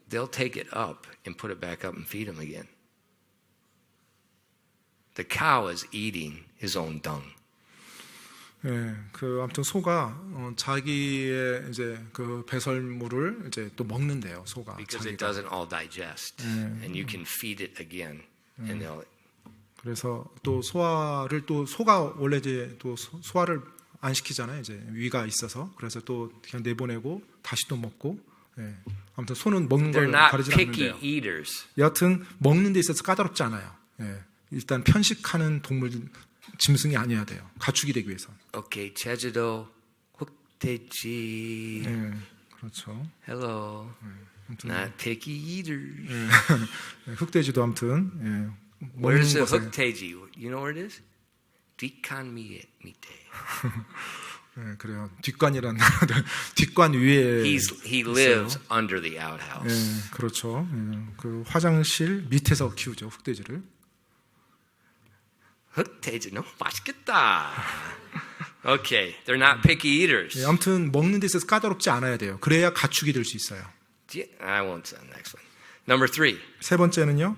They'll take it up and put it back up and feed them again. The cow is eating his own dung. 예, 아무튼 소가 자기의 이제 그 배설물을 이제 또 먹는데요. 소가 Because it 자기가. doesn't all digest. And you can feed it again. And they'll 그래서 또 소화를 또 소가 원래 이제 또 소화를 안 시키잖아요. 이제 위가 있어서 그래서 또 그냥 내보내고 다시 또 먹고. 예. 아무튼 소는 먹는 they're 걸 not 가리지 picky 않는데요. eaters. 여하튼 먹는 데 있어서 까다롭지 않아요. 예. 일단 편식하는 동물 짐승이 아니어야 돼요. 가축이 되기 위해서. Okay, 제주도 흑돼지. 예. 그렇죠. Hello. 아무튼 Not picky eaters. 예, 흑돼지도 아무튼 Where's the 것을. 흑돼지? You know where it is? 뒷간 밑에. 예, 그래요. 뒷관이라는 뒷관 위에 He lives under the outhouse. 예, 그렇죠. 예, 그 화장실 밑에서 키우죠, 흑돼지를. 흑돼지 너무 맛있겠다. Okay, they're not picky eaters. 예, 아무튼 먹는 데 있어서 까다롭지 않아야 돼요. 그래야 가축이 될 수 있어요. I won't say the next one. Number 3. 세 번째는요.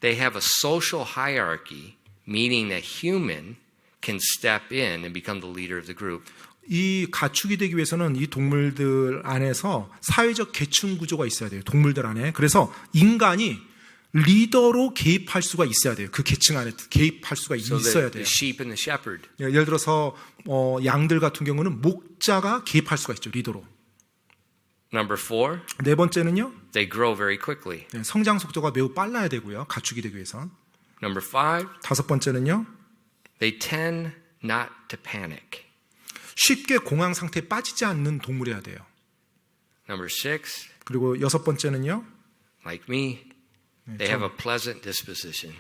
They have a social hierarchy, meaning that human can step in and become the leader of the group. 이 가축이 되기 위해서는 이 동물들 안에서 사회적 계층 구조가 있어야 돼요. 동물들 안에. 그래서 인간이 리더로 개입할 수가 있어야 돼요. 그 계층 안에 개입할 수가 So 있어야 the 돼요. sheep and the shepherd. 예를 들어서 양들 같은 경우는 목자가 개입할 수가 있죠. 리더로. Number 4. 네 번째는요. They grow very quickly. 성장 속도가 매우 빨라야 되고요. 가축이 되기 위해선. Number 5. 다섯 번째는요. They tend not to panic. 쉽게 공황 상태에 빠지지 않는 동물이어야 돼요. Number 6. 그리고 여섯 번째는요. Like me, they have a pleasant disposition.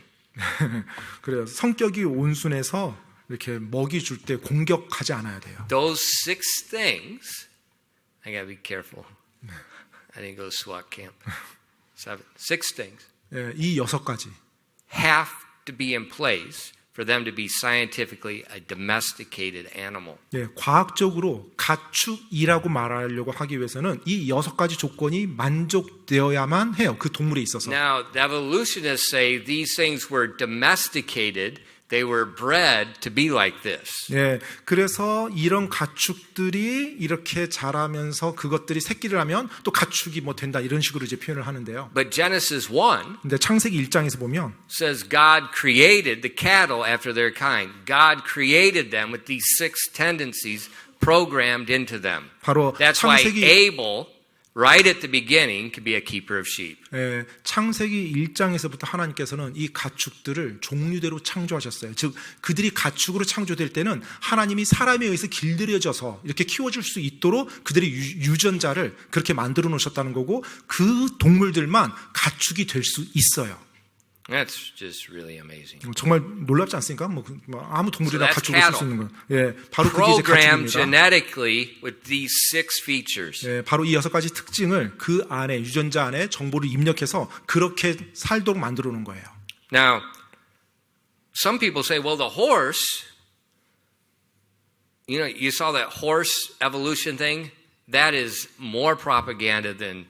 그래요. 성격이 온순해서 이렇게 먹이 줄 때 공격하지 않아야 돼요. Those 6 things, I gotta be careful. I didn't go to SWAT camp. 6 things 예, 이 여섯 가지. have to be in place for them to be scientifically a domesticated animal. 예, 과학적으로 가축이라고 말하려고 하기 위해서는 이 여섯 가지 조건이 만족되어야만 해요. 그 동물에 있어서. Now, the evolutionists say these things were domesticated. They were bred to be like this. 예, 그래서 이런 가축들이 이렇게 자라면서 그것들이 새끼를 하면 또 가축이 뭐 된다 이런 식으로 이제 표현을 하는데요. But Genesis 1 근데 창세기 1장에서 보면 says God created the cattle after their kind. God created them with these 6 tendencies programmed into them. 바로 That's why 창세기 Abel, right at the beginning, could be a keeper of sheep. 예, 창세기 1장에서부터 하나님께서는 이 가축들을 종류대로 창조하셨어요. 즉 그들이 가축으로 창조될 때는 하나님이 사람에 의해서 길들여져서 이렇게 키워줄 수 있도록 그들의 유전자를 그렇게 만들어 놓으셨다는 거고 그 동물들만 가축이 될 수 있어요. That's just really amazing. 정말 놀랍지 않습니까? 뭐 아무 동물이나 So that's 가축으로 쓸 수 있는 거예요. 예, 바로 그게 이제 Programmed 가축입니다. genetically with these 6 features. 예, 바로 이 여섯 가지 특징을 그 안에 유전자 안에 정보를 입력해서 그렇게 살도록 만들어 놓은 거예요. Now, some people say, well, the horse, you know, you saw that horse evolution thing? That is more propaganda than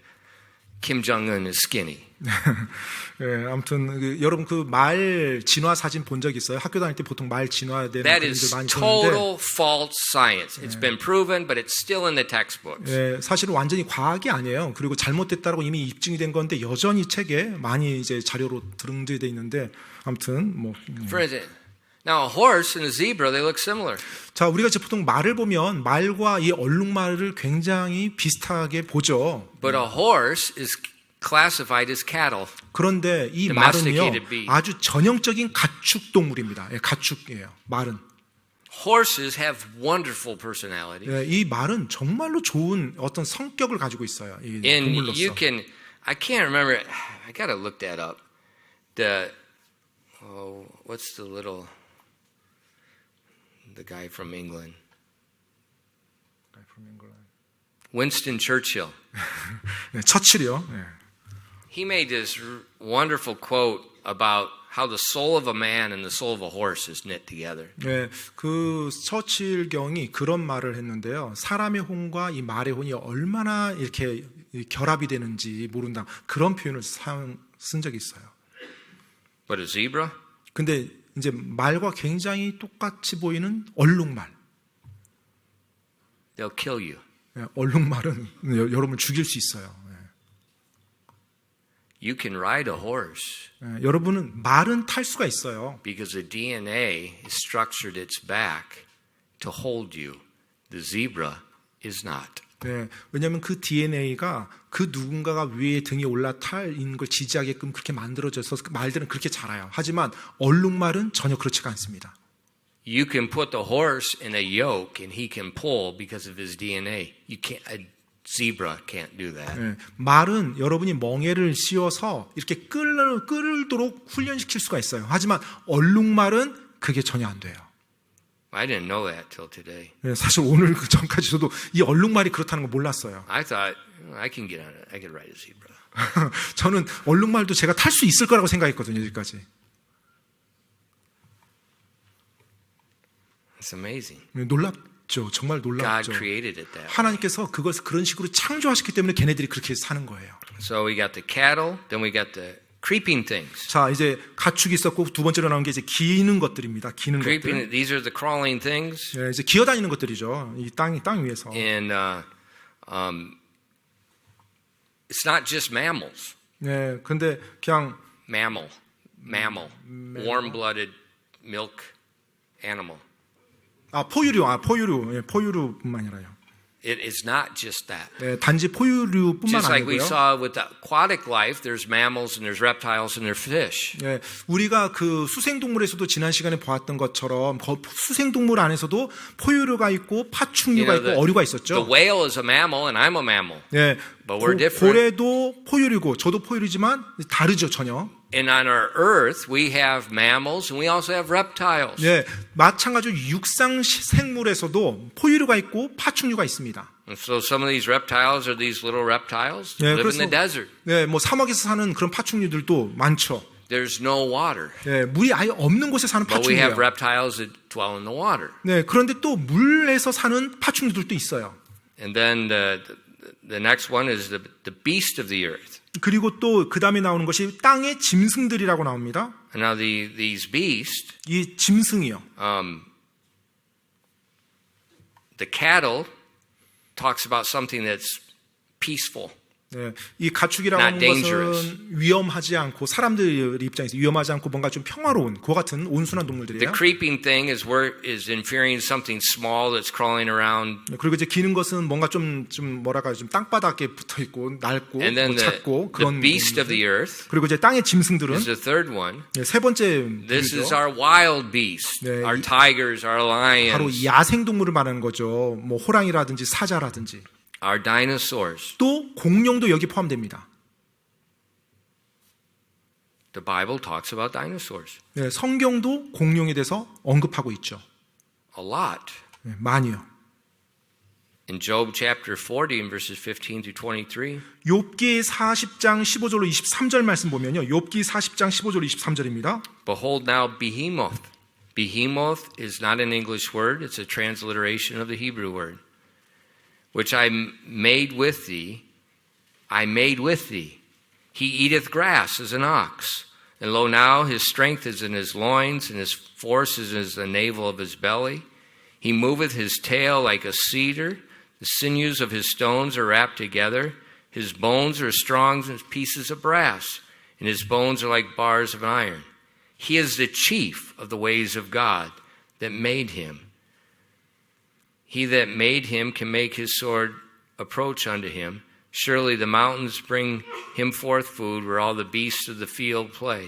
Kim Jong-un is skinny. 예, 아무튼 여러분 그 말 진화 사진 본 적 있어요? 학교 다닐 때 보통 말 진화되는 That 그림들 is 많이 보는데 total false science. It's been proven, but it's still in the textbooks. 예, 사실은 완전히 과학이 아니에요. 그리고 잘못됐다라고 이미 입증이 된 건데 여전히 책에 많이 이제 자료로 등재돼 있는데 아무튼 뭐 For instance, now a horse and a zebra, they look similar. 자, 우리가 이제 보통 말을 보면 말과 이 얼룩말을 굉장히 비슷하게 보죠. But a horse is classified as cattle. 그런데 이 말은요 Domesticated beast. 아주 전형적인 가축 동물입니다. 예, 가축이에요. 말은. Horses have wonderful personality. 예, 이 말은 정말로 좋은 어떤 성격을 가지고 있어요. 이 And 동물로서. you can, I can't remember, I gotta look that up. What's the guy from England? Winston Churchill. 예, 처칠이요. 예. He made this wonderful quote about how the soul of a man and the soul of a horse is knit together. 예, 그 처칠 경이 그런 말을 했는데요. 사람의 혼과 이 말의 혼이 얼마나 이렇게 결합이 되는지 모른다. 그런 표현을 쓴 적이 있어요. But a zebra? 근데 이제 말과 굉장히 똑같이 보이는 얼룩말. They'll kill you. 예, 얼룩말은 여러분을 죽일 수 있어요. You can ride a horse 예, 여러분은 말은 탈 수가 있어요. because the DNA is structured its back to hold you. The zebra is not. 네, 왜냐하면 그 DNA가 그 누군가가 위에 등에 올라타는 걸 지지하게끔 그렇게 만들어져서 말들은 그렇게 자라요. 하지만 얼룩말은 전혀 그렇지가 않습니다. You can put the horse in a yoke and he can pull because of his DNA. You can't. A zebra can't do that. 예, 말은 여러분이 멍에를 씌워서 이렇게 끌도록 훈련시킬 수가 있어요. 하지만 얼룩말은 그게 전혀 안 돼요. I didn't know that till today. 예, 사실 오늘 그 전까지 저도 이 얼룩말이 그렇다는 거 몰랐어요. I thought I can get on it. I can ride a zebra. 저는 얼룩말도 제가 탈 수 있을 거라고 생각했거든요, 여기까지. It's amazing. 놀랍죠. 정말 God 놀랍죠. created it that way. 하나님께서 그것을 그런 식으로 창조하셨기 때문에 걔네들이 그렇게 사는 거예요. So we got the cattle, then we got the creeping things. 자, 이제 가축이 있었고 두 번째로 나온 게 이제 기는 것들입니다. 기는 것들. Creeping, these are the crawling things. 예, 이제 기어다니는 것들이죠. 이 땅 위에서. And it's not just mammals. 네, 근데 그냥 Mammal. Warm-blooded milk animal. 포유류뿐만 아니라요. It is not just that. 네, 단지 포유류뿐만 Just like we 아니고요. saw with the aquatic life, there's mammals and there's reptiles and there's fish. 네, 우리가 그 수생동물에서도 지난 시간에 보았던 것처럼 수생동물 안에서도 포유류가 있고 파충류가 있고 어류가 The 있었죠. whale is a mammal and I'm a mammal. 네, But we're different. 고래도 포유류고 저도 포유류지만 다르죠, 전혀. And on our earth, we have mammals and we also have reptiles. 네, 마찬가지로 육상 생물에서도 포유류가 있고 파충류가 있습니다. And so some of these reptiles are these little reptiles 네, live in the desert. 네, 뭐 사막에서 사는 그런 파충류들도 많죠. There's no water. 네, 물이 아예 없는 곳에 사는 But we have 파충류예요. reptiles that dwell in the water. 네, 그런데 또 물에서 사는 파충류들도 있어요. And then the next one is the beast of the earth. 그리고 또 그 다음에 나오는 것이 땅의 짐승들이라고 나옵니다. And now these beasts, 이 짐승이요. the cattle talks about something that's peaceful. 네, 이 가축이라고 Not 하는 dangerous. 것은 위험하지 않고 사람들 입장에서 위험하지 않고 뭔가 좀 평화로운 그와 같은 온순한 The 동물들이에요. creeping thing is inferring something small that's crawling around. 그리고 이제 기는 것은 뭔가 좀 뭐랄까 좀 땅바닥에 붙어 있고 낡고 And then 뭐 작고 the 그런 beast of 동물들. the earth 그리고 이제 땅의 짐승들은 is the third one. 네, 세 번째 This is 부류죠. our wild beast, 네, our tigers, our 바로 lions, 야생 동물을 말하는 거죠. 뭐 호랑이라든지 사자라든지 our dinosaurs. 또 공룡도 여기 포함됩니다. The Bible talks about dinosaurs 네, 성경도 공룡에 대해서 언급하고 있죠. a lot. 네, 많이요. In Job chapter 40 and verses 15 through 23, 욥기 40장 15절로 23절 말씀 보면요. 욥기 40장 15절로 23절입니다. behold now behemoth. Behemoth is not an English word, it's a transliteration of the Hebrew word. Which I made with thee. He eateth grass as an ox. And lo now his strength is in his loins, and his force is in the navel of his belly. He moveth his tail like a cedar. The sinews of his stones are wrapped together. His bones are strong as pieces of brass, and his bones are like bars of iron. He is the chief of the ways of God that made him. He that made him can make his sword approach unto him. Surely the mountains bring him forth food, where all the beasts of the field play.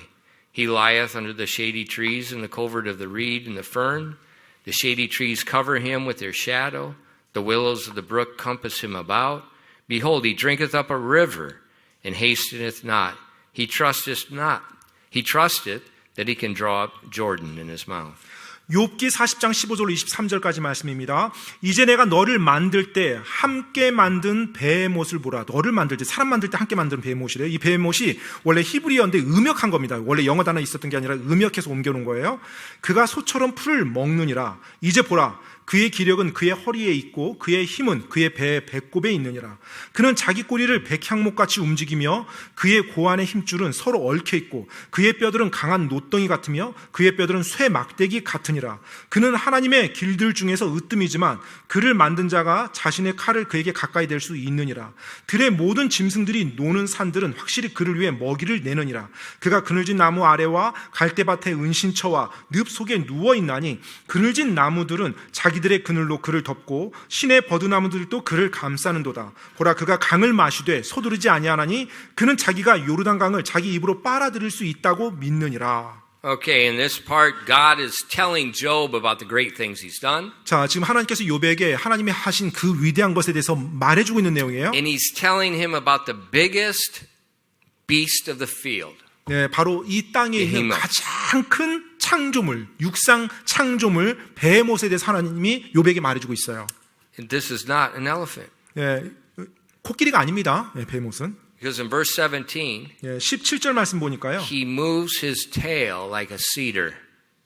He lieth under the shady trees in the covert of the reed and the fern. The shady trees cover him with their shadow. The willows of the brook compass him about. Behold, he drinketh up a river, and hasteneth not. He trusteth that he can draw up Jordan in his mouth. 욥기 40장 15절로 23절까지 말씀입니다. 이제 내가 너를 만들 때 함께 만든 베헤못을 보라. 너를 만들 때, 사람 만들 때 함께 만든 베헤못이래요. 이 베헤못이 원래 히브리어인데 음역한 겁니다. 원래 영어 단어 있었던 게 아니라 음역해서 옮겨놓은 거예요. 그가 소처럼 풀을 먹느니라. 이제 보라. 그의 기력은 그의 허리에 있고 그의 힘은 그의 배꼽에 있느니라. 그는 자기 꼬리를 백향목같이 움직이며 그의 고안의 힘줄은 서로 얽혀 있고 그의 뼈들은 강한 노덩이 같으며 그의 뼈들은 쇠 막대기 같으니라. 그는 하나님의 길들 중에서 으뜸이지만 그를 만든 자가 자신의 칼을 그에게 가까이 댈 수 있느니라. 들의 모든 짐승들이 노는 산들은 확실히 그를 위해 먹이를 내느니라. 그가 그늘진 나무 아래와 갈대밭의 은신처와 늪 속에 누워있나니 그늘진 나무들은 자기들의 그늘로 그를 덮고 신의 버드나무들도 그를 감싸는도다. 보라, 그가 강을 마시되 서두르지 아니하나니 그는 자기가 요르단 강을 자기 입으로 빨아들일 수 있다고 믿느니라. Okay, in this part, God is telling Job about the great things he's done, 자, 지금 하나님께서 욥에게 하나님이 하신 그 위대한 것에 대해서 말해주고 있는 내용이에요. and he's telling him about the biggest beast of the field. 네, 바로 이 땅에 있는 behemoth. 가장 큰 창조물, 육상 창조물 베헤못에 대해서 하나님이 욥에게 말해주고 있어요. And this is not an elephant. 예, 코끼리가 아닙니다. 예, 베헤못은. Because in verse 17, 예, 17절 말씀 보니까요. he moves his tail like a cedar.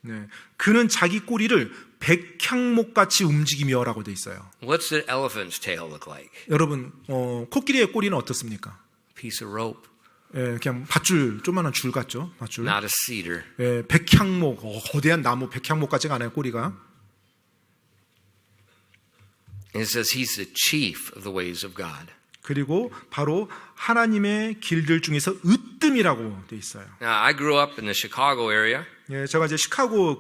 네, 그는 자기 꼬리를 백향목같이 움직이며라고 돼 있어요. What's the elephant's tail look like? 여러분, 코끼리의 꼬리는 어떻습니까? Piece of rope, 예, 그냥 밧줄, 조그만한 줄 같죠? 밧줄. not a cedar. 예, 백향목, 거대한 나무 백향목 같지가 않아요, 꼬리가. And it says he's the chief of the ways of God. 그리고 바로 하나님의 길들 중에서 으뜸이라고 돼 있어요. Now, I grew up in the Chicago area, 예, 제가 이제 시카고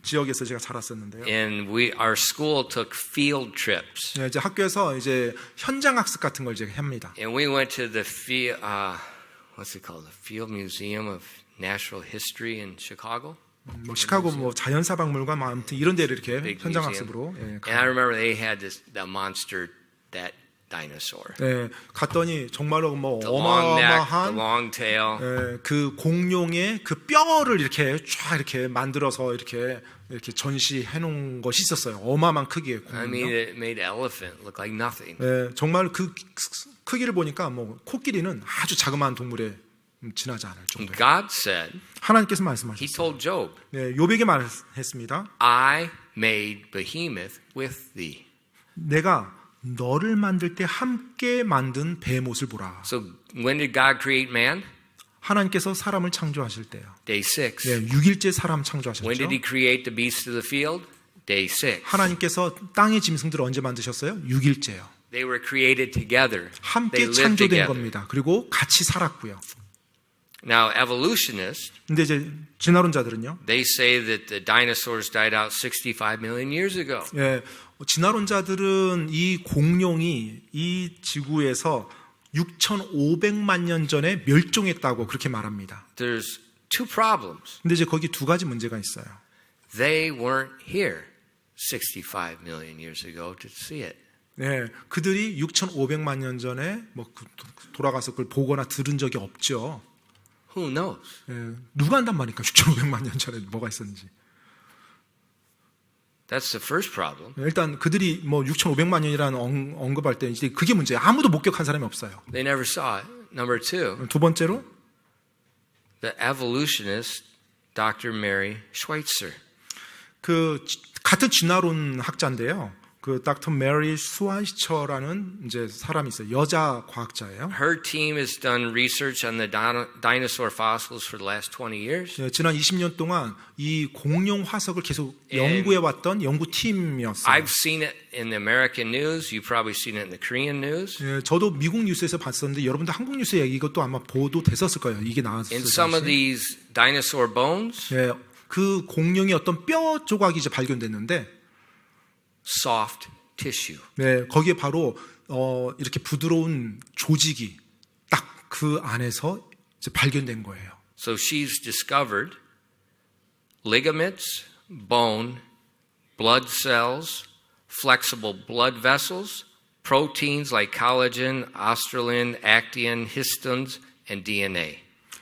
지역에서 제가 자랐었는데요. and our school took field trips. 예, 이제 학교에서 이제 현장 학습 같은 걸 이제 합니다. And we went to the what's it called? The Field Museum of Natural History in Chicago. 뭐 시카고 뭐 자연사박물관 뭐 아무튼 이런 데를 이렇게 Big 현장 museum. 학습으로 예, And I remember they had the monster, that dinosaur. 예, 갔더니 정말로 뭐 The long neck, the 어마어마한 long tail. 예, 그 공룡의 그 뼈를 이렇게 쫙 이렇게 만들어서 이렇게 전시해 놓은 것이 있었어요. 어마어마한 크기의 I mean, 공룡. it made elephant look like nothing. 예, 정말 그 크기를 보니까 뭐 코끼리는 아주 자그마한 동물에 지나지 않을 And 정도예요. God said, 하나님께서 He 말씀하셨어요. told Job, 네, 욥에게 말했습니다. I made behemoth with thee. 내가 너를 만들 때 함께 만든 베헤못을 보라. So when did God create man? 하나님께서 사람을 창조하실 때요. Day 6. 네, 6일째 사람 When 창조하셨죠. did He create the beasts of the field? Day 6. 하나님께서 땅의 짐승들을 언제 만드셨어요? 6일째요. They were created together. They 함께 lived 창조된 together. 겁니다. 그리고 같이 살았고요. Now, evolutionists, 근데 이제 진화론자들은요. they say that the dinosaurs died out 65 million years ago. 예, 진화론자들은 이 공룡이 이 지구에서 6,500만 년 전에 멸종했다고 그렇게 말합니다. There's two problems. 근데 이제 거기 두 가지 문제가 있어요. They weren't here 65 million years ago to see it. 네, 그들이 6,500만 년 전에 뭐 돌아가서 그걸 보거나 들은 적이 없죠. Who knows? 예, 누가 안단 말입니까? 6,500만 년 전에 뭐가 있었는지. That's the first problem. 일단 그들이 뭐 6,500만 년이라는 언급할 때 이제 그게 문제예요. 아무도 목격한 사람이 없어요. They never saw it. Number two, 두 번째로 the evolutionist Dr. Mary Schweitzer. 그 같은 진화론 학자인데요. 그 닥터 메리 스와이처라는 이제 사람이 있어요. 여자 과학자예요. Her team has done research on the dinosaur fossils for the last 20 years. 예, 지난 20년 동안 이 공룡 화석을 계속 연구해 왔던 연구팀이었어요. I've seen it in the American news. You've probably seen it in the Korean news. 예, 저도 미국 뉴스에서 봤었는데 여러분도 한국 뉴스에 이것도 아마 보도됐었을 거예요. 이게 나왔을 In some of 때. these dinosaur bones, 예, 그 공룡의 어떤 뼈 조각이 이제 발견됐는데 soft tissue. 네, 거기에 바로 이렇게 부드러운 조직이 딱 그 안에서 이제 발견된 거예요. So she's discovered ligaments, bone, blood cells, flexible blood vessels, proteins like collagen, ostrolin, actin, histones, and DNA.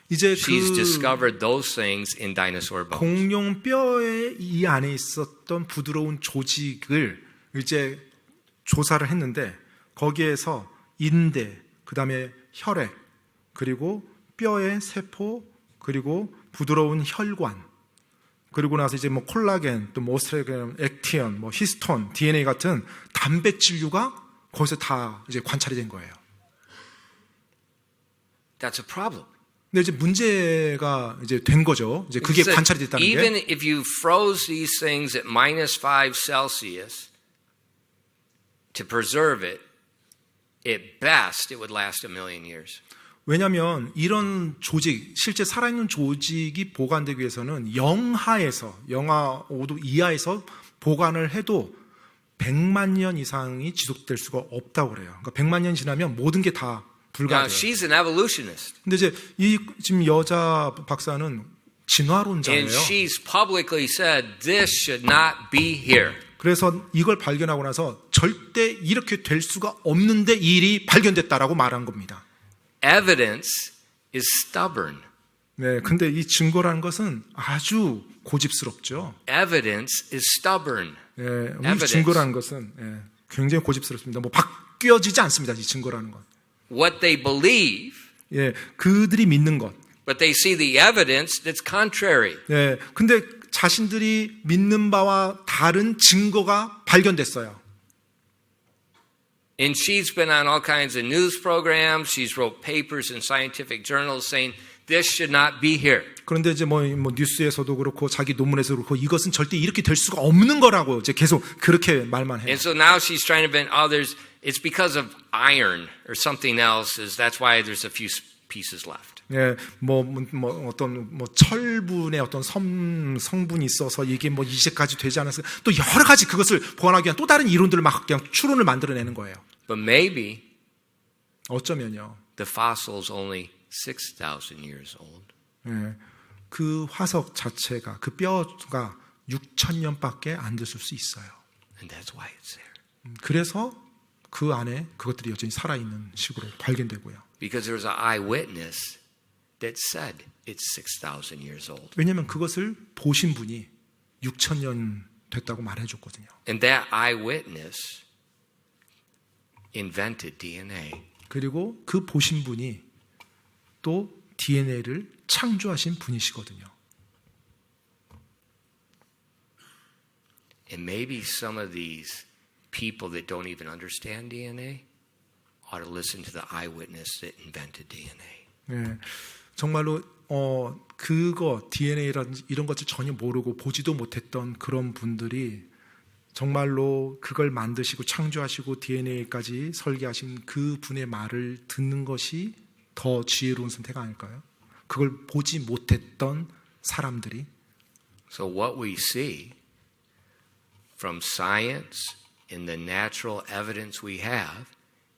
이제 She's 그 discovered those things in dinosaur bones. 공룡 뼈의 이 안에 있었던 부드러운 조직을 이제 조사를 했는데 거기에서 인대, 그다음에 혈액, 그리고 뼈의 세포, 그리고 부드러운 혈관, 그리고 나서 이제 뭐 콜라겐, 또 오스트레겐, 액티온, 뭐 히스톤, DNA 같은 단백질류가 거기서 다 이제 관찰이 된 거예요. That's a problem. 근데 이제 문제가 이제 된 거죠. 이제 그게 It said, 관찰이 됐다는 even 게. if you froze these things at -5 Celsius to preserve it, at best it would last 1,000,000 years. 왜냐하면 이런 조직, 실제 살아있는 조직이 보관되기 위해서는 영하에서, 영하 5도 이하에서 보관을 해도 100만 년 이상이 지속될 수가 없다고 그래요. 그러니까 100만 년 지나면 모든 게 다 Now 불가돼요. she's an evolutionist. 근데 이제 이 지금 여자 박사는 진화론자예요. And she's publicly said, this should not be here. 그래서 이걸 발견하고 나서 절대 이렇게 될 수가 없는데 이 일이 발견됐다라고 말한 겁니다. Evidence is stubborn. 네, 근데 이 증거라는 것은 아주 고집스럽죠. Evidence is stubborn. 예, Evidence. 이 증거라는 것은 굉장히 고집스럽습니다. 뭐 바뀌어지지 않습니다. 이 증거라는 건. What they believe, 예, 그들이 믿는 것. but they see the evidence that's contrary. 예, 근데 자신들이 믿는 바와 다른 증거가 발견됐어요. And she's been on all kinds of news programs. She's wrote papers in scientific journals saying this should not be here. 그런데 이제 뭐 뉴스에서도 그렇고 자기 논문에서도 그렇고 이것은 절대 이렇게 될 수가 없는 거라고 이제 계속 그렇게 말만 해요. And so now she's trying to bend, it's because of iron or something else. That's why there's a few pieces left. 예, 어떤 철분의 어떤 성분이 있어서 이게 뭐 이제까지 되지 않아서 또 여러 가지 그것을 보완하기 위한 또 다른 이론들을 막 그냥 추론을 만들어내는 거예요. But maybe 어쩌면요. the fossil's only 6,000 years old. 예, 그 화석 자체가 그 뼈가 6,000년밖에 안 됐을 수 있어요. And that's why it's there. 그래서 그 안에 그것들이 여전히 살아있는 식으로 발견되고요. Because there was an eyewitness that said it's 6,000 years old. 왜냐하면 그것을 보신 분이 6,000년 됐다고 말해줬거든요. And that eyewitness invented DNA. 그리고 그 보신 분이 또 DNA를 창조하신 분이시거든요. And maybe some of these people that don't even understand DNA ought to listen to the eyewitness that invented DNA. 네, 정말로 그거 DNA라든지 이런 것을 전혀 모르고 보지도 못했던 그런 분들이 정말로 그걸 만드시고 창조하시고 DNA까지 설계하신 그 분의 말을 듣는 것이 더 지혜로운 선택 아닐까요? 그걸 보지 못했던 사람들이. So what we see from science and the natural evidence we have,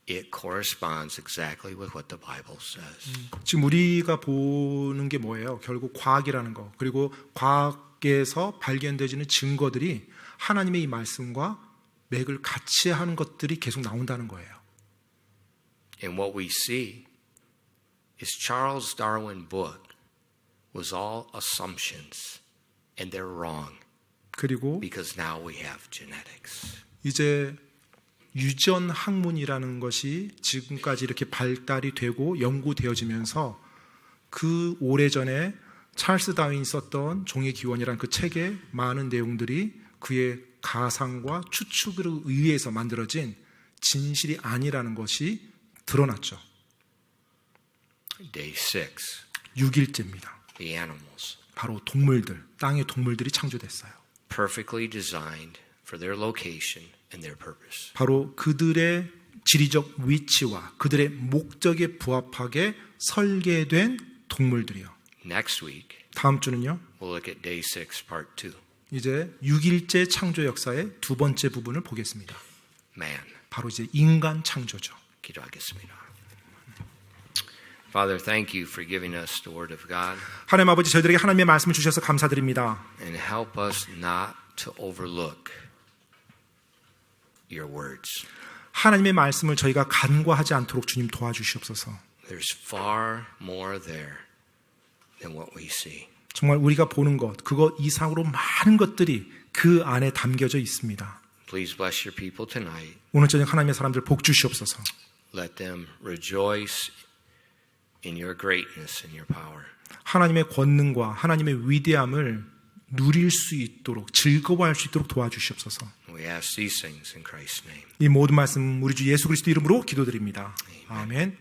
it corresponds exactly with what the Bible says. 지금 우리가 보는 게 뭐예요? 결국 과학이라는 거. 그리고 과학에서 발견되지는 증거들이 하나님의 이 말씀과 맥을 같이 하는 것들이 계속 나온다는 거예요. And what we see is Charles Darwin's book was all assumptions, and they're wrong 그리고 because now we have genetics. 이제 유전 학문이라는 것이 지금까지 이렇게 발달이 되고 연구되어지면서 그 오래전에 찰스 다윈이 썼던 종의 기원이라는 그 책의 많은 내용들이 그의 가상과 추측으로 의해서 만들어진 진실이 아니라는 것이 드러났죠. Day 6, 6일째입니다. the animals, 바로 동물들, 땅의 동물들이 창조됐어요. perfectly designed for their location and their purpose. 바로 그들의 지리적 위치와 그들의 목적에 부합하게 설계된 동물들이요. Next week, 다음 주는요. we'll look at day 6, part 2, 이제 6일째 창조 역사의 두 번째 부분을 보겠습니다. man. 바로 이제 인간 창조죠. 기도하겠습니다. Father, thank you for giving us the word of God 하나님 아버지 저희들에게 하나님의 말씀을 주셔서 감사드립니다. and help us not to overlook your words. 하나님의 말씀을 저희가 간과하지 않도록 주님 도와주시옵소서. There's far more there than what we see. 정말 우리가 보는 것, 그거 이상으로 많은 것들이 그 안에 담겨져 있습니다. Please bless your people tonight. 오늘 저녁 하나님의 사람들 복 주시옵소서. Let them rejoice in your greatness and your power. 하나님의 권능과 하나님의 위대함을 누릴 수 있도록 즐거워할 수 있도록 도와주시옵소서. We ask these things in Christ's name. 이 모든 말씀 우리 주 예수 그리스도 이름으로 기도드립니다. 아멘.